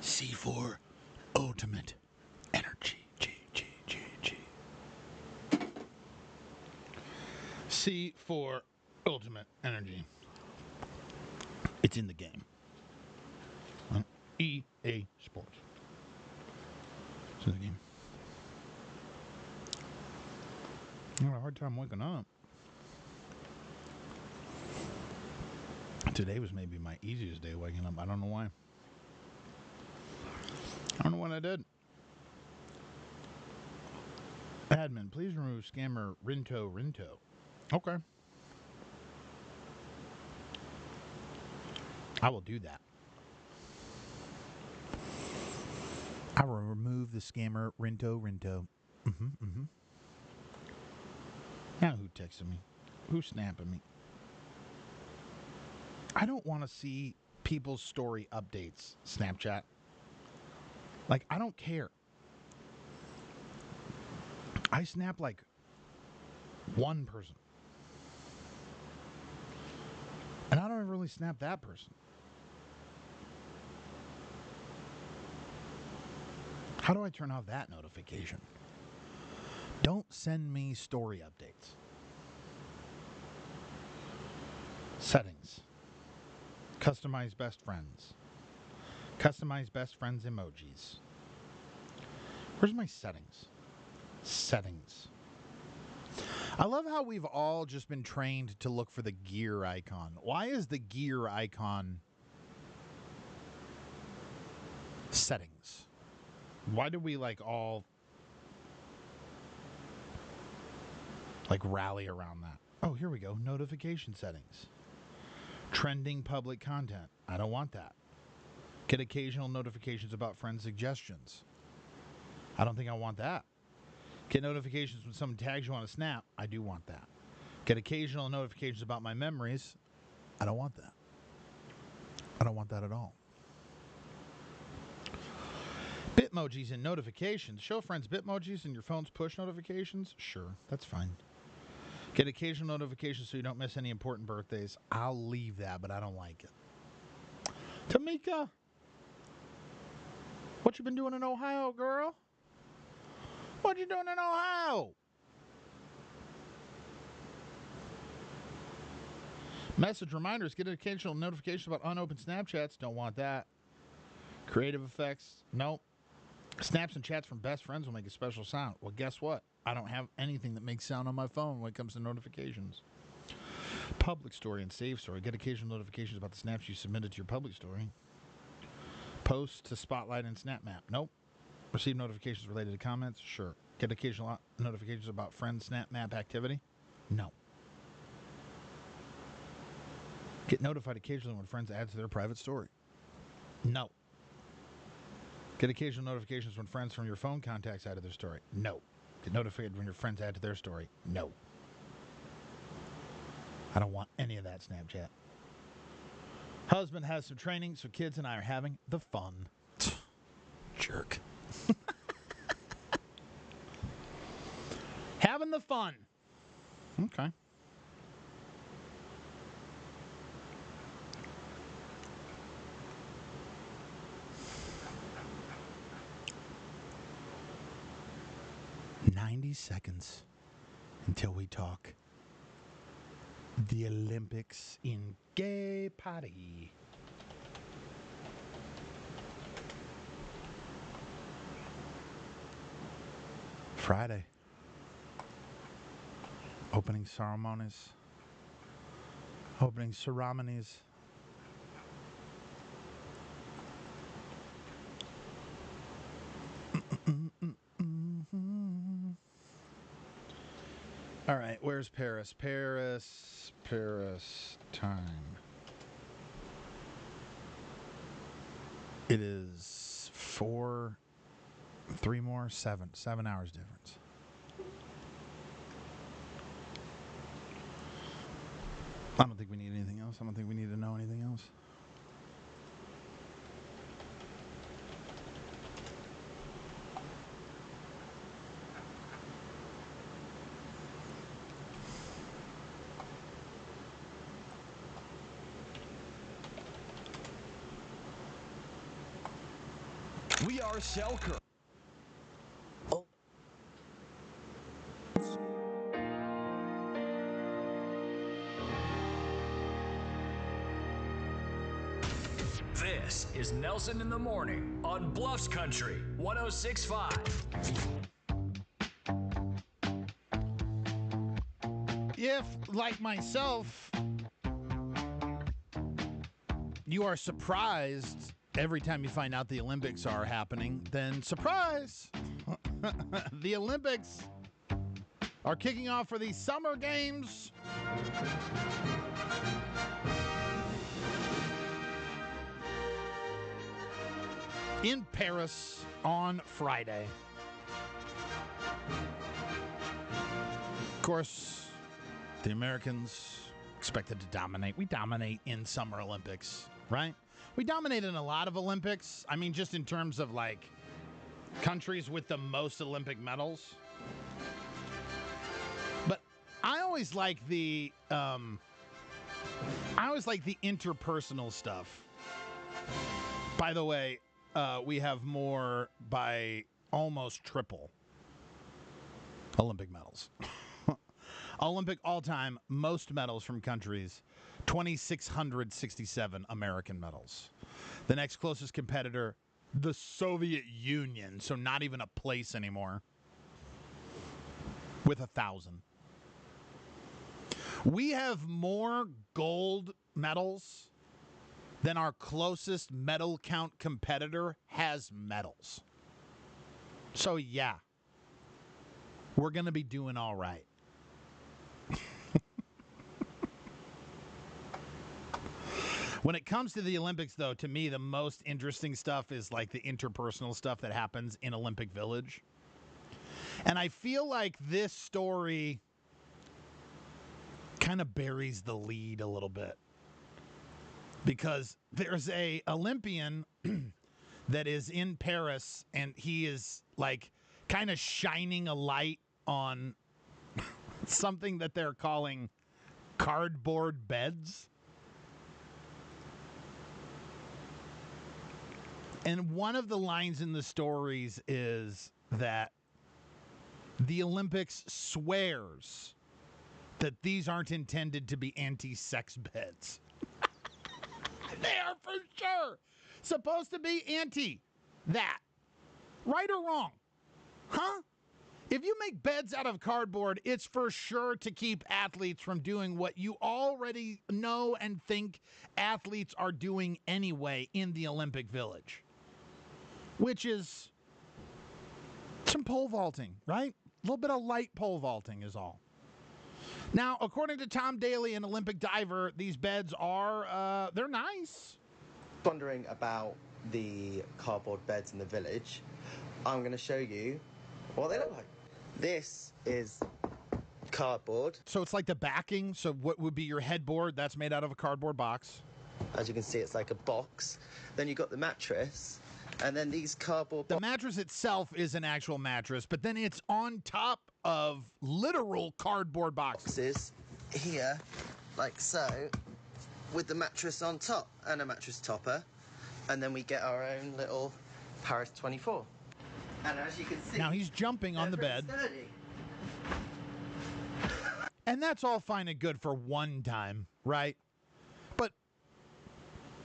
C4 Ultimate Energy. G. C4 Ultimate Energy. It's in the game. EA Sports. It's in the game. I had a hard time waking up. Today was maybe my easiest day waking up. I don't know why. I don't know what I did. Admin, please remove scammer Rinto. Okay. I will do that. I will remove the scammer Rinto. Now who texted me? Who's snapping me? I don't want to see people's story updates, Snapchat. Like, I don't care. I snap like one person. And I don't even really snap that person. How do I turn off that notification? Don't send me story updates. Settings. Customize best friends. Customize best friends emojis. Where's my settings? Settings. I love how we've all just been trained to look for the gear icon. Why is the gear icon settings? Why do we all rally around that? Oh, here we go. Notification settings. Trending public content. I don't want that. Get occasional notifications about friend suggestions. I don't think I want that. Get notifications when someone tags you on a snap. I do want that. Get occasional notifications about my memories. I don't want that. I don't want that at all. Bitmojis and notifications. Show friends Bitmojis in your phone's push notifications? Sure, that's fine. Get occasional notifications so you don't miss any important birthdays. I'll leave that, but I don't like it. Tamika, what you been doing in Ohio, girl? What you doing in Ohio? Message reminders. Get occasional notifications about unopened Snapchats. Don't want that. Creative effects. Nope. Snaps and chats from best friends will make a special sound. Well, guess what? I don't have anything that makes sound on my phone when it comes to notifications. Public story and save story. Get occasional notifications about the snaps you submitted to your public story. Post to Spotlight and SnapMap. Nope. Receive notifications related to comments. Sure. Get occasional notifications about friend SnapMap activity. No. Get notified occasionally when friends add to their private story. No. Get occasional notifications when friends from your phone contacts add to their story. No. Get notified when your friends add to their story. No. I don't want any of that Snapchat. Husband has some training, so kids and I are having the fun. Jerk. Having the fun. Okay. Seconds until we talk the Olympics in Gay Paris. Friday. Opening ceremonies. Opening ceremonies. All right, where's Paris? Paris time. It is 7 hours difference. I don't think we need anything else. I don't think we need to know anything else. We are Selker. Oh. This is Nelson in the Morning on Bluffs Country 106.5. If, like myself, you are surprised every time you find out the Olympics are happening, then surprise! The Olympics are kicking off for the Summer Games. In Paris on Friday. Of course, the Americans expected to dominate. We dominate in Summer Olympics, right? We dominate in a lot of Olympics. I mean, just in terms of like countries with the most Olympic medals. But I always like the interpersonal stuff. By the way, we have more by almost triple Olympic medals. Olympic all-time most medals from countries, 2,667 American medals. The next closest competitor, the Soviet Union, so not even a place anymore, with 1,000. We have more gold medals than our closest medal count competitor has medals. So yeah, we're going to be doing all right. When it comes to the Olympics, though, to me, the most interesting stuff is like the interpersonal stuff that happens in Olympic Village. And I feel like this story kind of buries the lead a little bit. Because there's a Olympian that is in Paris, and he is like kind of shining a light on something that they're calling cardboard beds. And one of the lines in the stories is that the Olympics swears that these aren't intended to be anti-sex beds. They are for sure supposed to be anti that. Right or wrong? Huh? If you make beds out of cardboard, it's for sure to keep athletes from doing what you already know and think athletes are doing anyway in the Olympic Village. Which is some pole vaulting, right? A little bit of light pole vaulting is all. Now, according to Tom Daly, an Olympic diver, these beds are, they're nice. Wondering about the cardboard beds in the village, I'm going to show you what they look like. This is cardboard. So it's like the backing. So what would be your headboard? That's made out of a cardboard box. As you can see, it's like a box. Then you've got the mattress. And then these cardboard The mattress itself is an actual mattress, but then it's on top of literal cardboard boxes. Here, like so, with the mattress on top and a mattress topper. And then we get our own little Paris 24. And as you can see... Now he's jumping on the bed. Sturdy. And that's all fine and good for one time, right? But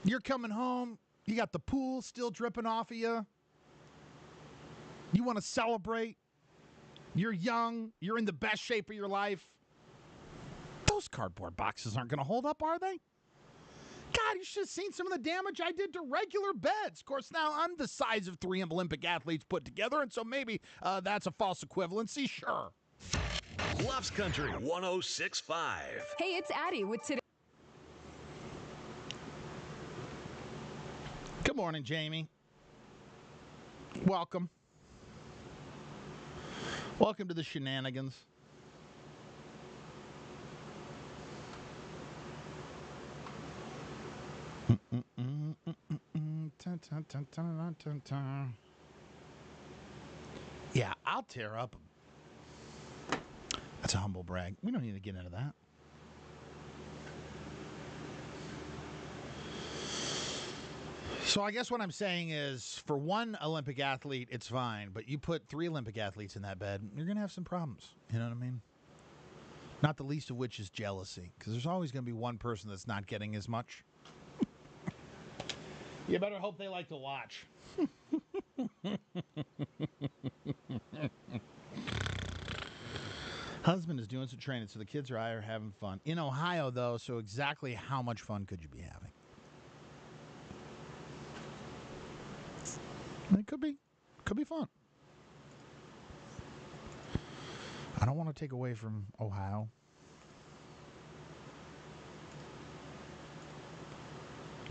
you're coming home, you got the pool still dripping off of you. You want to celebrate. You're young. You're in the best shape of your life. Those cardboard boxes aren't going to hold up, are they? God, you should have seen some of the damage I did to regular beds. Of course, now I'm the size of 3 Olympic athletes put together, and so maybe that's a false equivalency. Sure. Bluffs Country 106.5. Hey, it's Addie with today. Good morning, Jamie. Welcome. Welcome to the shenanigans. Yeah, I'll tear up. That's a humble brag. We don't need to get into that. So I guess what I'm saying is, for one Olympic athlete, it's fine. But you put 3 Olympic athletes in that bed, you're going to have some problems. You know what I mean? Not the least of which is jealousy. Because there's always going to be one person that's not getting as much. You better hope they like to watch. Husband is doing some training, so the kids or I are having fun. In Ohio, though, so exactly how much fun could you be having? It could be fun. I don't want to take away from Ohio.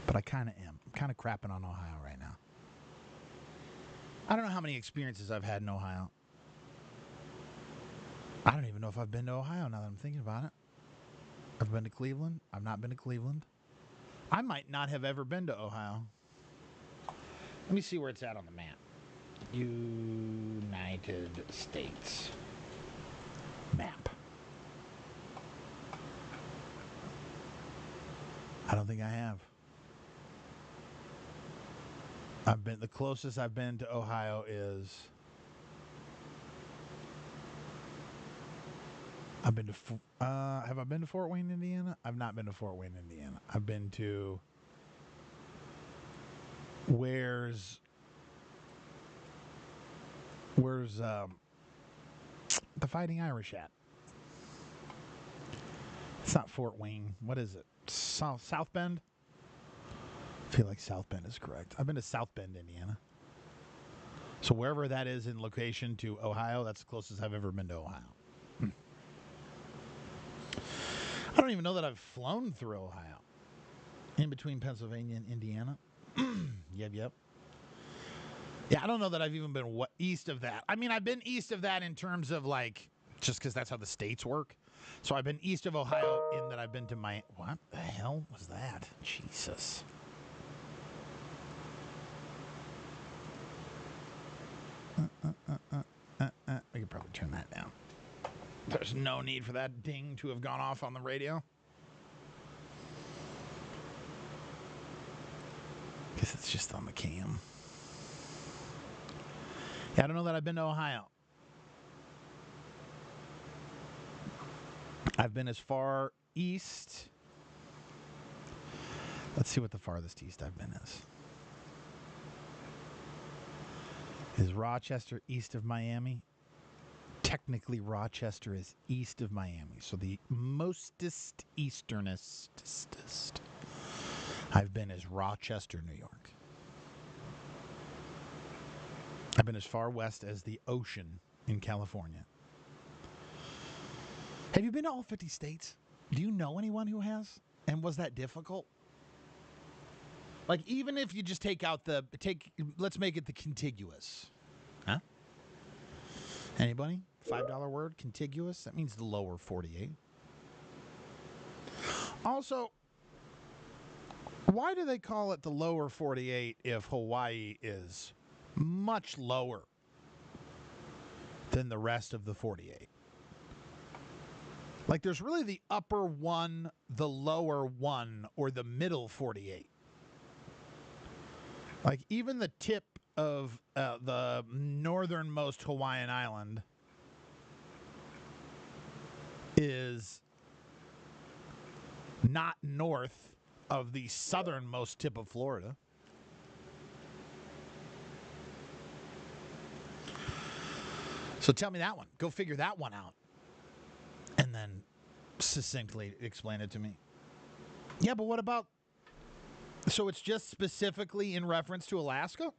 But I kind of am. I'm kind of crapping on Ohio right now. I don't know how many experiences I've had in Ohio. I don't even know if I've been to Ohio now that I'm thinking about it. I've been to Cleveland. I've not been to Cleveland. I might not have ever been to Ohio. Let me see where it's at on the map. United States map. I don't think I have. The closest I've been to Ohio is I've been to have I been to Fort Wayne, Indiana? I've not been to Fort Wayne, Indiana. I've been to where's the Fighting Irish at? It's not Fort Wayne. What is it? South Bend? I feel like South Bend is correct. I've been to South Bend, Indiana. So wherever that is in location to Ohio, that's the closest I've ever been to Ohio. I don't even know that I've flown through Ohio. In between Pennsylvania and Indiana. Yep. Yeah, I don't know that I've even been east of that. I mean, I've been east of that in terms of like, just because that's how the states work. So I've been east of Ohio in that I've been to my... What the hell was that? Jesus. We could probably turn that down. There's no need for that ding to have gone off on the radio. Guess it's just on the cam. Yeah, I don't know that I've been to Ohio. I've been as far east. Let's see what the farthest east I've been is. Is Rochester east of Miami? Technically, Rochester is east of Miami. So the mostest easternest I've been is Rochester, New York. I've been as far west as the ocean in California. Have you been to all 50 states? Do you know anyone who has? And was that difficult? Like, even if you just let's make it the contiguous. Huh? Anybody? $5 word, contiguous? That means the lower 48. Also, why do they call it the lower 48 if Hawaii is much lower than the rest of the 48? Like, there's really the upper one, the lower one, or the middle 48. Like, even the tip of the northernmost Hawaiian island is not north of the southernmost tip of Florida. So tell me that one. Go figure that one out. And then succinctly explain it to me. Yeah, but what about... So it's just specifically in reference to Alaska?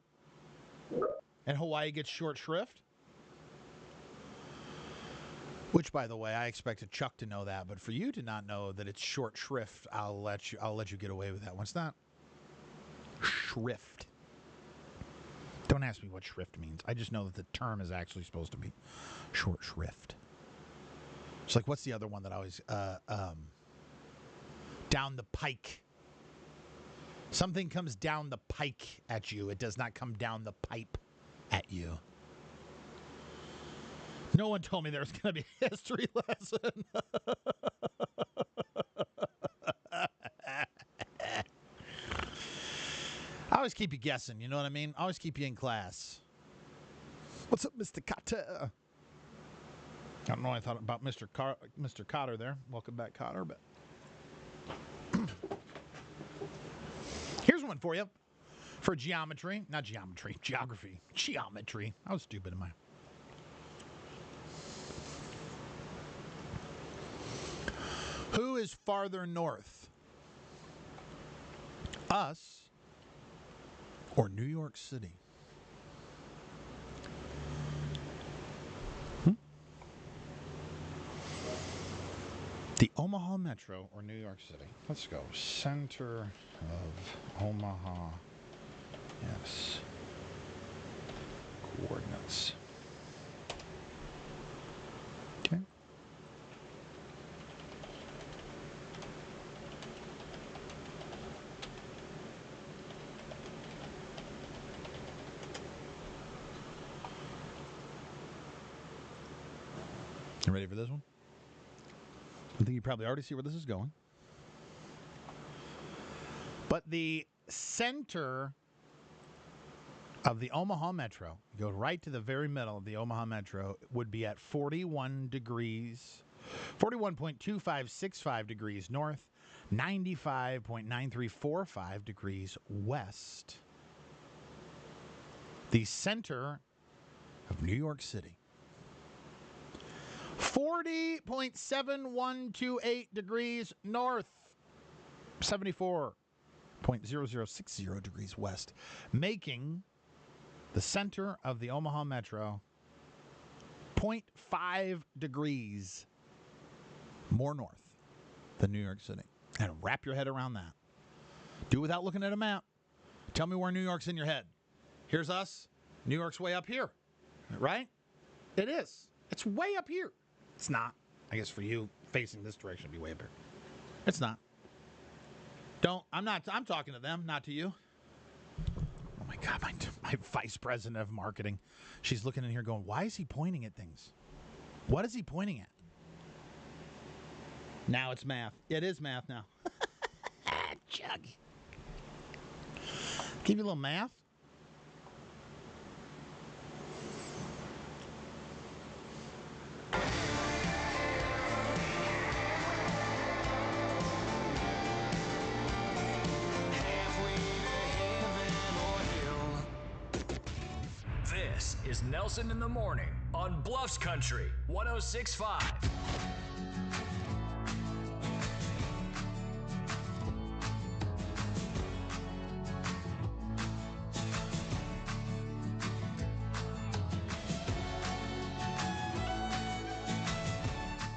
And Hawaii gets short shrift? Which, by the way, I expected Chuck to know that, but for you to not know that it's short shrift, I'll let you get away with that one. It's not shrift. Don't ask me what shrift means. I just know that the term is actually supposed to be short shrift. It's like, what's the other one that I always... down the pike. Something comes down the pike at you. It does not come down the pipe at you. No one told me there was going to be a history lesson. I always keep you guessing, you know what I mean? I always keep you in class. What's up, Mr. Cotter? I don't know what I thought about Mr. Cotter there. Welcome back, Cotter. But here's one for you. For geometry. Not geometry. Geography. Geometry. How stupid am I? Who is farther north? Us or New York City? The Omaha Metro or New York City? Let's go. Center of Omaha. Yes. Coordinates. Okay. You ready for this one? I think you probably already see where this is going. But the center of the Omaha Metro, go right to the very middle of the Omaha Metro, would be at 41 degrees, 41.2565 degrees north, 95.9345 degrees west. The center of New York City. 40.7128 degrees north, 74.0060 degrees west, making the center of the Omaha Metro 0.5 degrees more north than New York City. And wrap your head around that. Do it without looking at a map. Tell me where New York's in your head. Here's us. New York's way up here, right? It is. It's way up here. It's not. I guess for you, facing this direction would be way up here. It's not. I'm talking to them, not to you. Oh my God, my vice president of marketing. She's looking in here going, why is he pointing at things? What is he pointing at? Now it's math. It is math now. Chug. Give you a little math. This is Nelson in the Morning on Bluffs Country 106.5.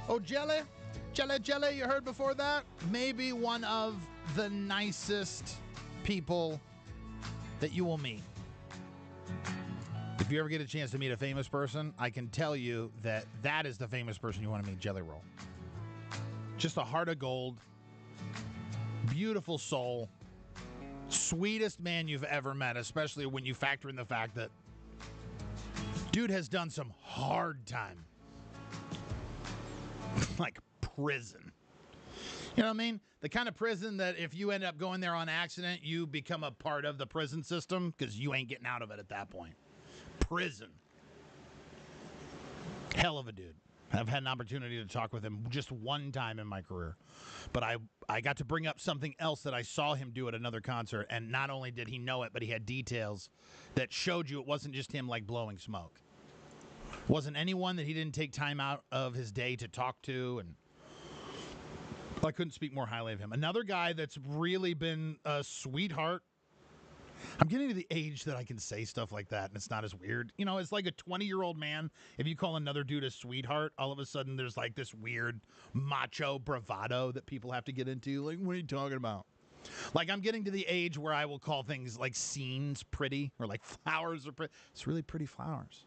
Oh, Jelly, you heard before that? Maybe one of the nicest people that you will meet. If you ever get a chance to meet a famous person, I can tell you that that is the famous person you want to meet, Jelly Roll. Just a heart of gold, beautiful soul, sweetest man you've ever met, especially when you factor in the fact that dude has done some hard time. Like prison. You know what I mean? The kind of prison that if you end up going there on accident, you become a part of the prison system because you ain't getting out of it at that point. Prison. Hell of a dude. I've had an opportunity to talk with him just one time in my career. But I got to bring up something else that I saw him do at another concert, and not only did he know it, but he had details that showed you it wasn't just him like blowing smoke. It wasn't anyone that he didn't take time out of his day to talk to, and I couldn't speak more highly of him. Another guy that's really been a sweetheart. I'm getting to the age that I can say stuff like that, and it's not as weird. You know, it's like a 20-year-old man. If you call another dude a sweetheart, all of a sudden there's like this weird macho bravado that people have to get into. Like, what are you talking about? Like, I'm getting to the age where I will call things like scenes pretty, or like flowers are pretty. It's really pretty flowers.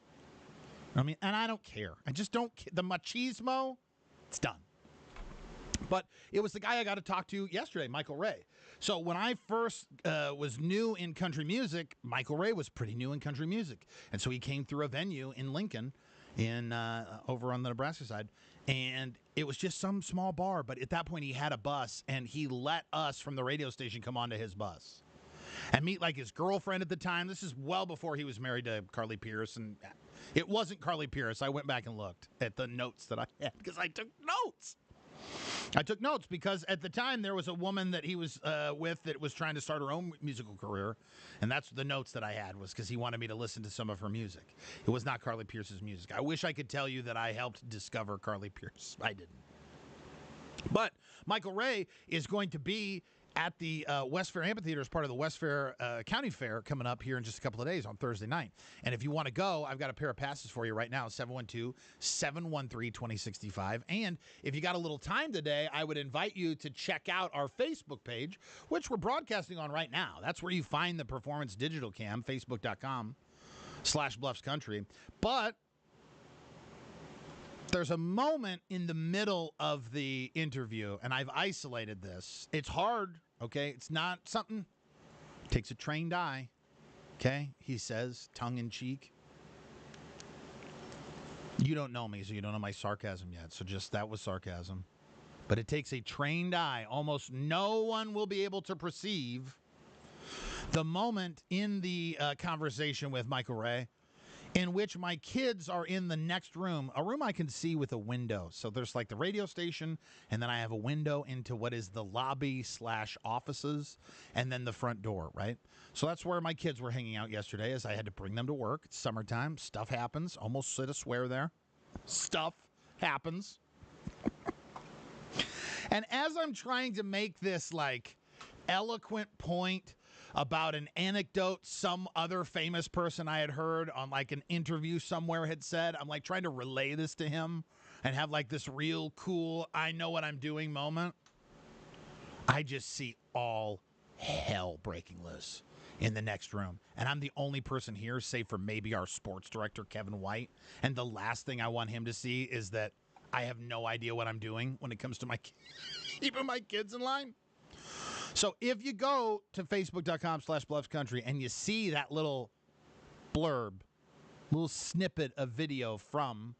I mean, and I don't care. I just don't. The machismo, it's done. But it was the guy I got to talk to yesterday, Michael Ray. So when I first was new in country music, Michael Ray was pretty new in country music. And so he came through a venue in Lincoln, over on the Nebraska side, and it was just some small bar. But at that point, he had a bus, and he let us from the radio station come onto his bus and meet like his girlfriend at the time. This is well before he was married to Carly Pierce, and it wasn't Carly Pierce. I went back and looked at the notes that I had because I took notes. I took notes because at the time there was a woman that he was with that was trying to start her own musical career, and that's the notes that I had was because he wanted me to listen to some of her music. It was not Carly Pierce's music. I wish I could tell you that I helped discover Carly Pierce. I didn't. But Michael Ray is going to be at the West Fair Amphitheater as part of the West Fair County Fair coming up here in just a couple of days on Thursday night. And if you want to go, I've got a pair of passes for you right now, 712-713-2065. And if you got a little time today, I would invite you to check out our Facebook page, which we're broadcasting on right now. That's where you find the Performance Digital Cam, facebook.com/Bluffs Country. But there's a moment in the middle of the interview, and I've isolated this. It's hard, okay? It's not something. Takes a trained eye, okay? He says, tongue-in-cheek. You don't know me, so you don't know my sarcasm yet. So just that was sarcasm. But it takes a trained eye. Almost no one will be able to perceive the moment in the conversation with Michael Ray in which my kids are in the next room, a room I can see with a window. So there's like the radio station, and then I have a window into what is the lobby/offices, and then the front door, right? So that's where my kids were hanging out yesterday as I had to bring them to work. It's summertime. Stuff happens. Almost said a swear there. Stuff happens. And as I'm trying to make this like eloquent point about an anecdote some other famous person I had heard on like an interview somewhere had said, I'm like trying to relay this to him and have like this real cool, I know what I'm doing moment. I just see all hell breaking loose in the next room. And I'm the only person here, save for maybe our sports director, Kevin White. And the last thing I want him to see is that I have no idea what I'm doing when it comes to my keeping my kids in line. So if you go to facebook.com/Bluffs Country and you see that little blurb, little snippet of video from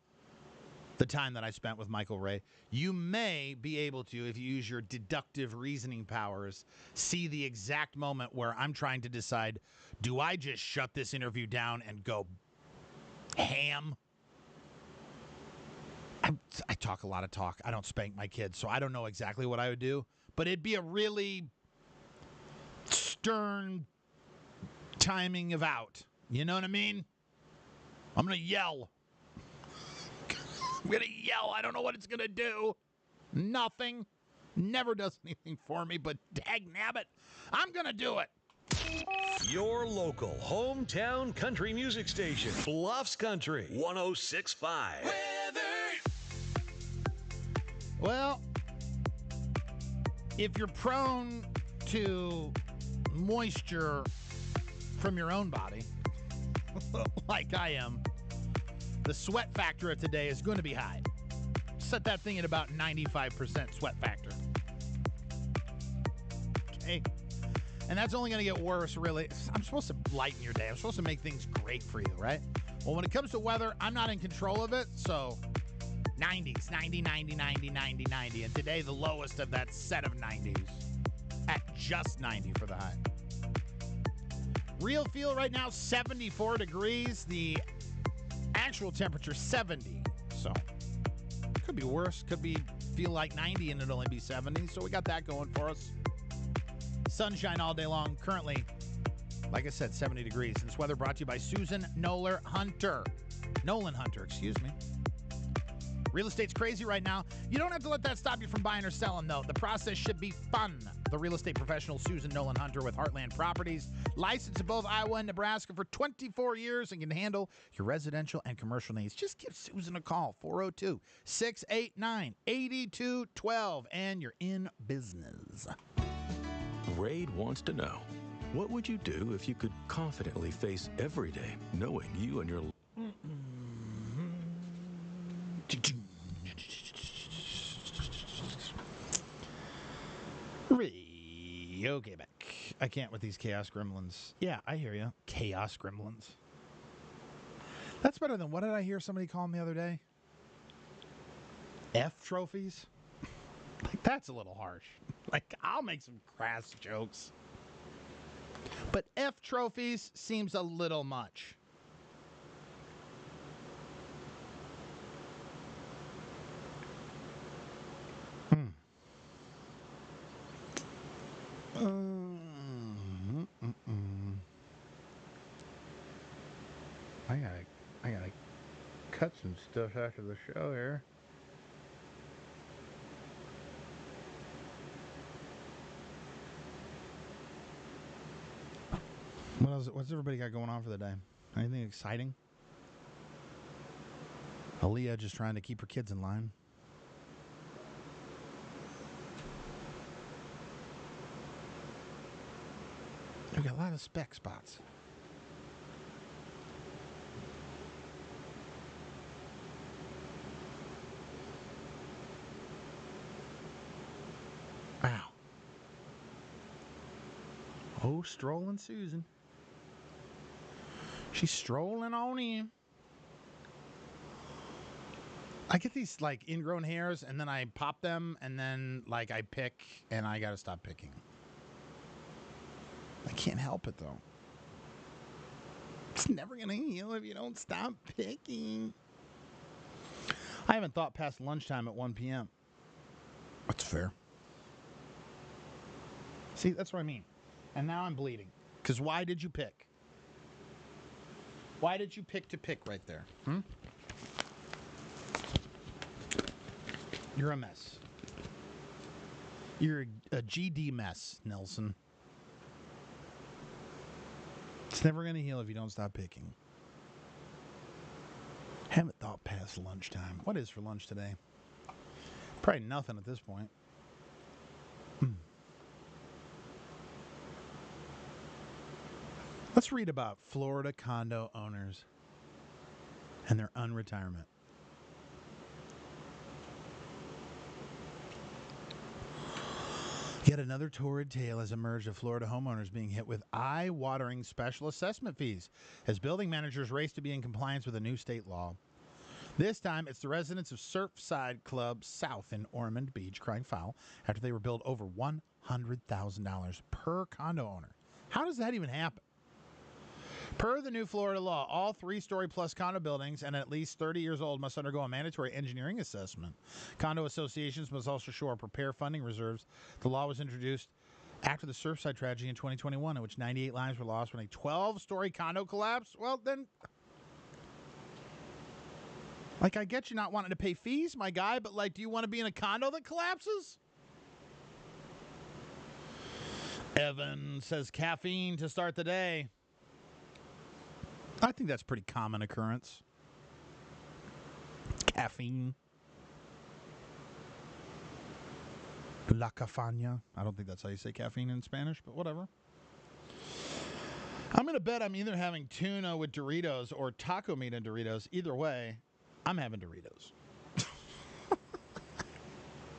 the time that I spent with Michael Ray, you may be able to, if you use your deductive reasoning powers, see the exact moment where I'm trying to decide, do I just shut this interview down and go ham? I talk a lot of talk. I don't spank my kids, so I don't know exactly what I would do. But it'd be a really stern timing of out. You know what I mean? I'm going to yell. I'm going to yell. I don't know what it's going to do. Nothing. Never does anything for me, but dagnabbit, I'm going to do it. Your local hometown country music station, Bluffs Country 106.5. Well, if you're prone to moisture from your own body, like I am, the sweat factor of today is going to be high. Set that thing at about 95% sweat factor. Okay. And that's only going to get worse, really. I'm supposed to lighten your day. I'm supposed to make things great for you, right? Well, when it comes to weather, I'm not in control of it, so 90s, 90, 90, 90, 90, 90. And today, the lowest of that set of 90s at just 90 for the high. Real feel right now, 74 degrees. The actual temperature, 70. So, could be worse. Could be feel like 90 and it'll only be 70. So, we got that going for us. Sunshine all day long. Currently, like I said, 70 degrees. And this weather brought to you by Susan Nolan Hunter. Excuse me. Real estate's crazy right now. You don't have to let that stop you from buying or selling, though. The process should be fun. The real estate professional Susan Nolan Hunter with Heartland Properties, licensed in both Iowa and Nebraska for 24 years and can handle your residential and commercial needs. Just give Susan a call, 402-689-8212, and you're in business. Raid wants to know, what would you do if you could confidently face every day knowing you and your... Okay, back. I can't with these Chaos Gremlins. Yeah, I hear you. Chaos Gremlins. That's better than, what did I hear somebody call them the other day? F trophies? Like, that's a little harsh. Like, I'll make some crass jokes. But F trophies seems a little much. I gotta cut some stuff after the show here. What's everybody got going on for the day? Anything exciting? Aaliyah just trying to keep her kids in line. We got a lot of spec spots. Wow. Oh, strolling Susan. She's strolling on in. I get these like ingrown hairs and then I pop them and then like I pick and I gotta stop picking. I can't help it though. It's never gonna heal if you don't stop picking. I haven't thought past lunchtime at 1 p.m. That's fair. See, that's what I mean. And now I'm bleeding. Because why did you pick? Why did you pick to pick right there? You're a mess. You're a GD mess, Nelson. It's never going to heal if you don't stop picking. Haven't thought past lunchtime. What is for lunch today? Probably nothing at this point. Let's read about Florida condo owners and their unretirement. Yet another torrid tale has emerged of Florida homeowners being hit with eye-watering special assessment fees as building managers race to be in compliance with a new state law. This time, it's the residents of Surfside Club South in Ormond Beach crying foul after they were billed over $100,000 per condo owner. How does that even happen? Per the new Florida law, all 3-story plus condo buildings and at least 30 years old must undergo a mandatory engineering assessment. Condo associations must also show or prepare funding reserves. The law was introduced after the Surfside tragedy in 2021, in which 98 lives were lost when a 12-story condo collapsed. Well, then, like, I get you not wanting to pay fees, my guy, but, like, do you want to be in a condo that collapses? Evan says caffeine to start the day. I think that's a pretty common occurrence. Caffeine. La cafeña. I don't think that's how you say caffeine in Spanish, but whatever. I'm going to bet I'm either having tuna with Doritos or taco meat and Doritos. Either way, I'm having Doritos.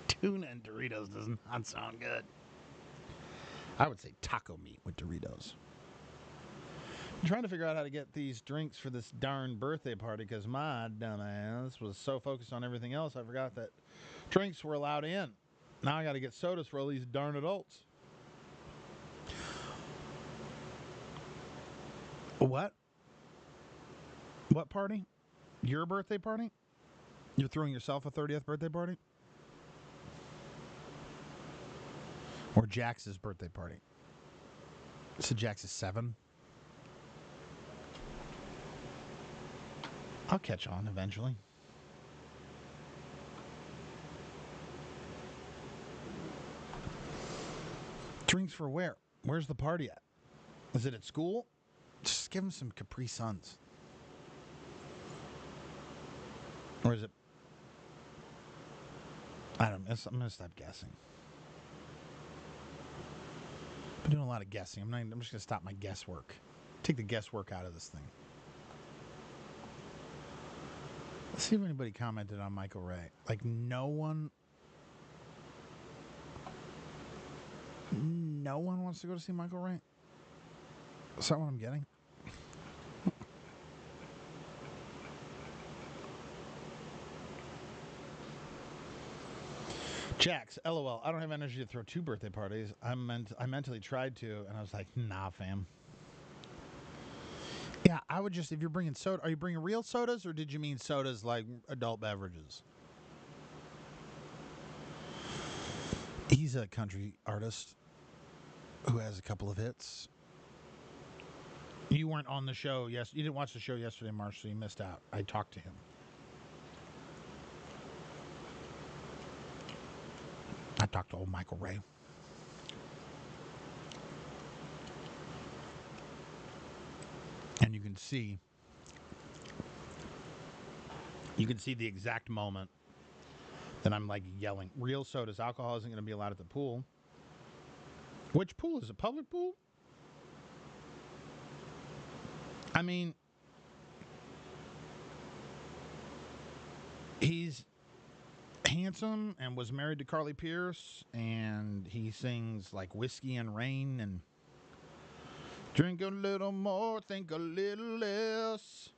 Tuna and Doritos does not sound good. I would say taco meat with Doritos. I'm trying to figure out how to get these drinks for this darn birthday party because my dumbass was so focused on everything else I forgot that drinks were allowed in. Now I got to get sodas for all these darn adults. What? What party? Your birthday party? You're throwing yourself a 30th birthday party? Or Jax's birthday party? So Jax is 7? I'll catch on eventually. Drinks for where? Where's the party at? Is it at school? Just give him some Capri Suns. Or is it? I don't know. I'm going to stop guessing. I'm doing a lot of guessing. I'm just going to stop my guesswork. Take the guesswork out of this thing. Let's see if anybody commented on Michael Ray. Like, no one wants to go to see Michael Ray? Is that what I'm getting? Jax, LOL. I don't have energy to throw 2 birthday parties. I mentally tried to, and I was like, nah, fam. Yeah, I would just, if you're bringing soda, are you bringing real sodas, or did you mean sodas like adult beverages? He's a country artist who has a couple of hits. You weren't on the show, yes. You didn't watch the show yesterday, Marsh, so you missed out. I talked to him. I talked to old Michael Ray. And you can see the exact moment that I'm like yelling, real sodas, alcohol isn't going to be allowed at the pool. Which pool? Is it public pool? I mean, he's handsome and was married to Carly Pierce, and he sings like Whiskey and Rain and drink a little more, think a little less.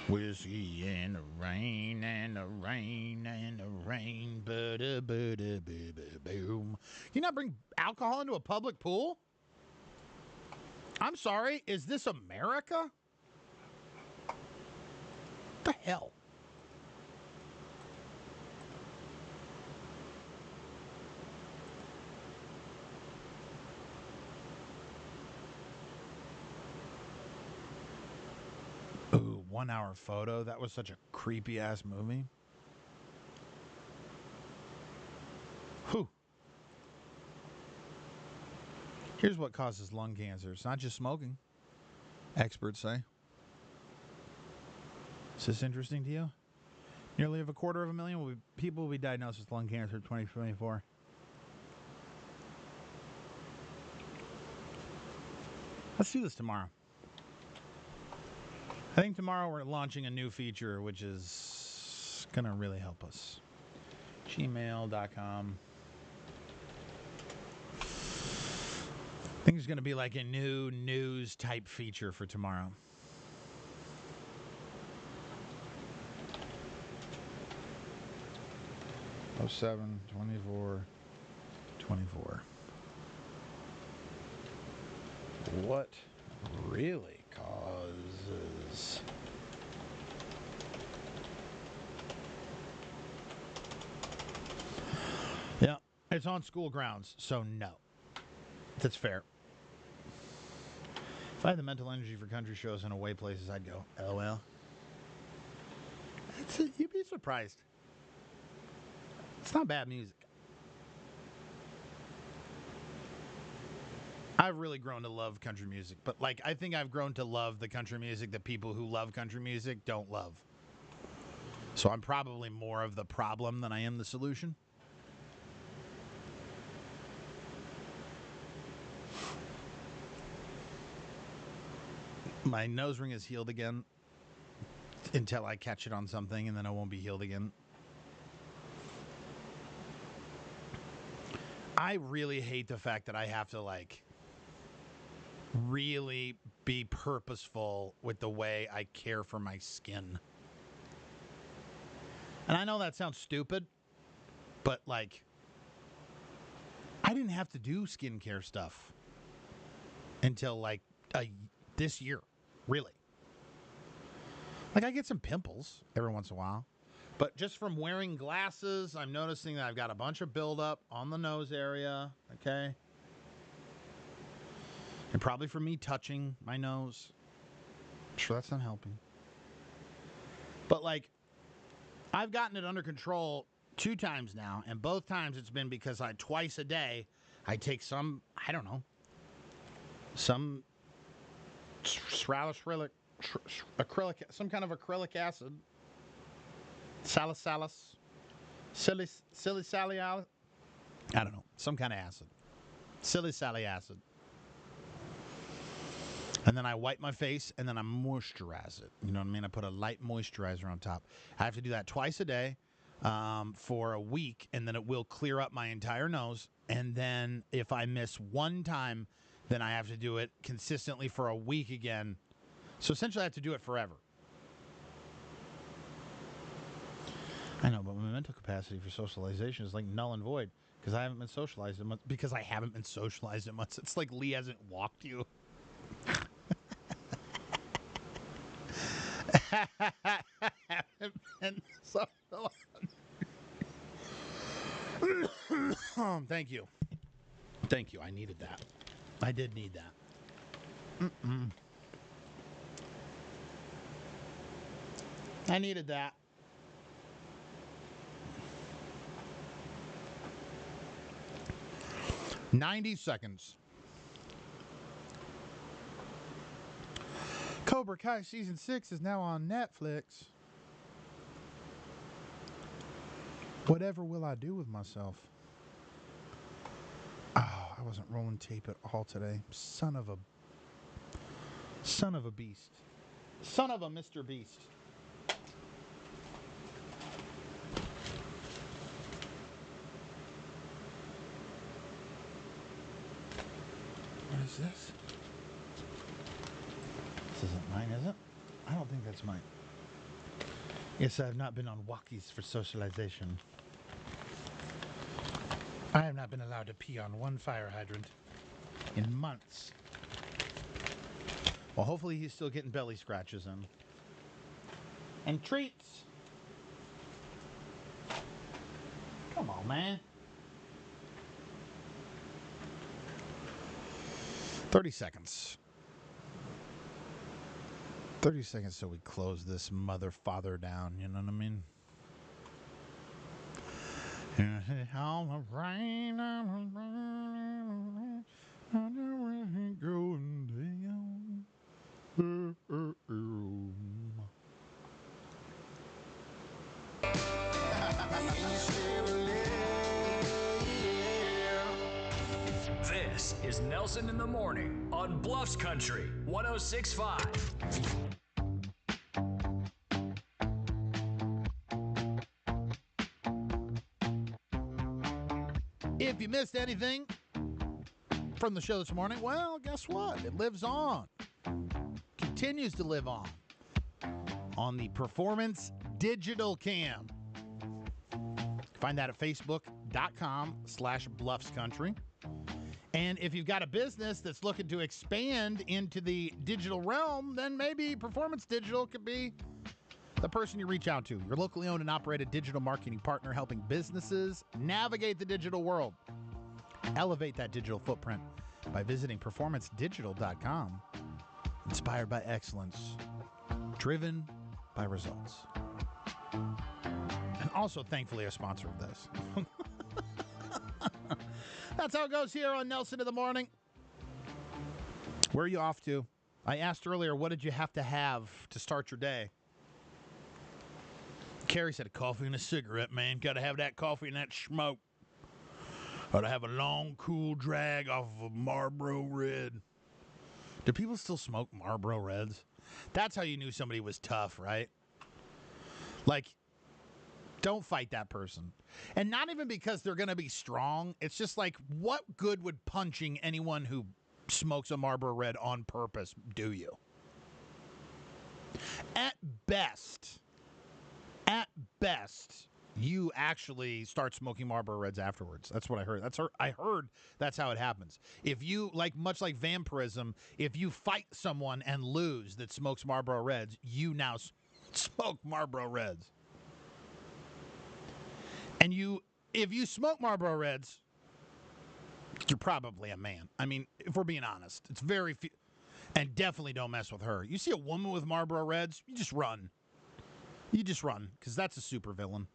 Whiskey and the rain and the rain and the rain, boom. You not bring alcohol into a public pool? I'm sorry, is this America? What the hell? Ooh, 1 hour photo. That was such a creepy ass movie. Whew. Here's what causes lung cancer. It's not just smoking, experts say. Is this interesting to you? Nearly a 250,000 people will be diagnosed with lung cancer in 2024. Let's do this tomorrow. I think tomorrow we're launching a new feature, which is going to really help us. Gmail.com. I think it's going to be like a new news type feature for tomorrow. Oh, 07, 24, 24. What really causes yeah, it's on school grounds, so no. That's fair. If I had the mental energy for country shows and away places, I'd go. LOL. You'd be surprised. It's not bad music. I've really grown to love country music, but like I think I've grown to love the country music that people who love country music don't love. So I'm probably more of the problem than I am the solution. My nose ring is healed again until I catch it on something, and then it won't be healed again. I really hate the fact that I have to like really be purposeful with the way I care for my skin. And I know that sounds stupid, but like I didn't have to do skincare stuff until like this year, really. Like I get some pimples every once in a while, but just from wearing glasses, I'm noticing that I've got a bunch of buildup on the nose area, okay? And probably from me touching my nose. I'm sure that's not helping. But like, I've gotten it under control 2 times now, and both times it's been because twice a day, I take some, I don't know, some acrylic, some kind of acrylic acid, salicylic, I don't know, some kind of acid, salicylic acid. And then I wipe my face, and then I moisturize it. You know what I mean? I put a light moisturizer on top. I have to do that twice a day for a week, and then it will clear up my entire nose. And then if I miss one time, then I have to do it consistently for a week again. So essentially I have to do it forever. I know, but my mental capacity for socialization is like null and void because I haven't been socialized in months. Because I haven't been socialized in months. It's like Lee hasn't walked you. Haven't been socialized. Thank you. Thank you. I needed that. I did need that. I needed that. 90 seconds. Cobra Kai Season 6 is now on Netflix. Whatever will I do with myself? Oh, I wasn't rolling tape at all today. Son of a beast. Son of a Mr. Beast. What is this? This isn't mine, is it? I don't think that's mine. Yes, I have not been on walkies for socialization. I have not been allowed to pee on one fire hydrant in months. Well, hopefully he's still getting belly scratches in. And treats. Come on, man. 30 seconds. 30 seconds so we close this mother father down, you know what I mean? All the rain, going down. This is Nelson in the Morning on Bluffs Country 106.5. If you missed anything from the show this morning, well, guess what? It lives on. Continues to live on the Performance Digital Cam. Find that at facebook.com/BluffsCountry. And if you've got a business that's looking to expand into the digital realm, then maybe Performance Digital could be the person you reach out to. Your locally owned and operated digital marketing partner helping businesses navigate the digital world. Elevate that digital footprint by visiting performancedigital.com. Inspired by excellence. Driven by results. And also, thankfully, a sponsor of this. That's how it goes here on Nelson in the Morning. Where are you off to? I asked earlier, what did you have to start your day? Carrie said, a coffee and a cigarette, man. Got to have that coffee and that smoke. Gotta have a long, cool drag off of a Marlboro Red. Do people still smoke Marlboro Reds? That's how you knew somebody was tough, right? Like, don't fight that person. And not even because they're going to be strong. It's just like, what good would punching anyone who smokes a Marlboro Red on purpose do you? At best, you actually start smoking Marlboro Reds afterwards. That's what I heard. I heard that's how it happens. If you, much like vampirism, if you fight someone and lose that smokes Marlboro Reds, you now smoke Marlboro Reds. And if you smoke Marlboro Reds, you're probably a man. I mean, if we're being honest, it's very few. And definitely don't mess with her. You see a woman with Marlboro Reds, you just run. You just run, because that's a supervillain.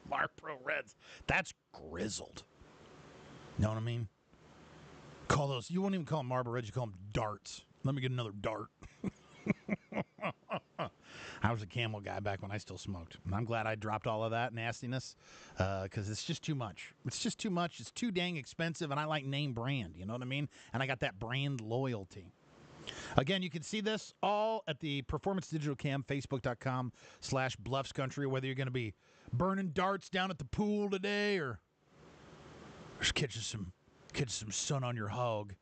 Marlboro Reds. That's grizzled. Know what I mean? Call those, you won't even call them Marlboro Reds, you call them darts. Let me get another dart. I was a Camel guy back when I still smoked. And I'm glad I dropped all of that nastiness, because it's just too much. It's just too much. It's too dang expensive, and I like name brand. You know what I mean? And I got that brand loyalty. Again, you can see this all at the Performance Digital Cam, facebook.com/BluffsCountry, whether you're going to be burning darts down at the pool today or just catching some sun on your hog.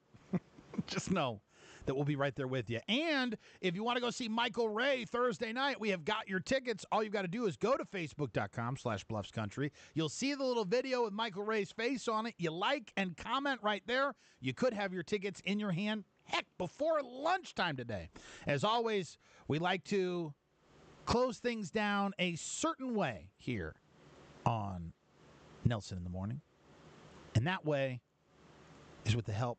Just know that we'll be right there with you. And if you want to go see Michael Ray Thursday night, we have got your tickets. All you've got to do is go to facebook.com/BluffsCountry. You'll see the little video with Michael Ray's face on it. You like and comment right there. You could have your tickets in your hand, heck, before lunchtime today. As always, we like to close things down a certain way here on Nelson in the Morning. And that way is with the help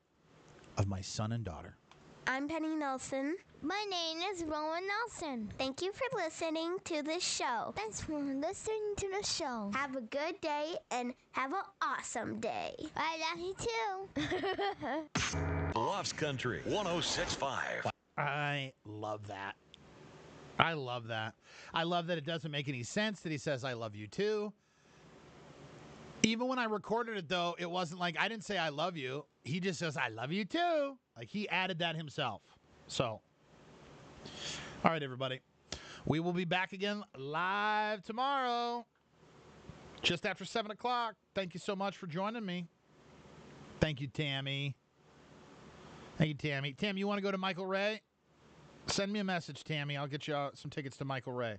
of my son and daughter. I'm Penny Nelson. My name is Rowan Nelson. Thank you for listening to the show. Thanks for listening to the show. Have a good day and have an awesome day. I love you too. Bluffs Country 106.5. I love that. I love that. I love that it doesn't make any sense that he says, I love you too. Even when I recorded it, though, it wasn't like I didn't say I love you. He just says, I love you too. Like he added that himself. So, all right, everybody. We will be back again live tomorrow, just after 7 o'clock. Thank you so much for joining me. Thank you, Tammy. Thank you, Tammy. Tam, you want to go to Michael Ray? Send me a message, Tammy. I'll get you some tickets to Michael Ray.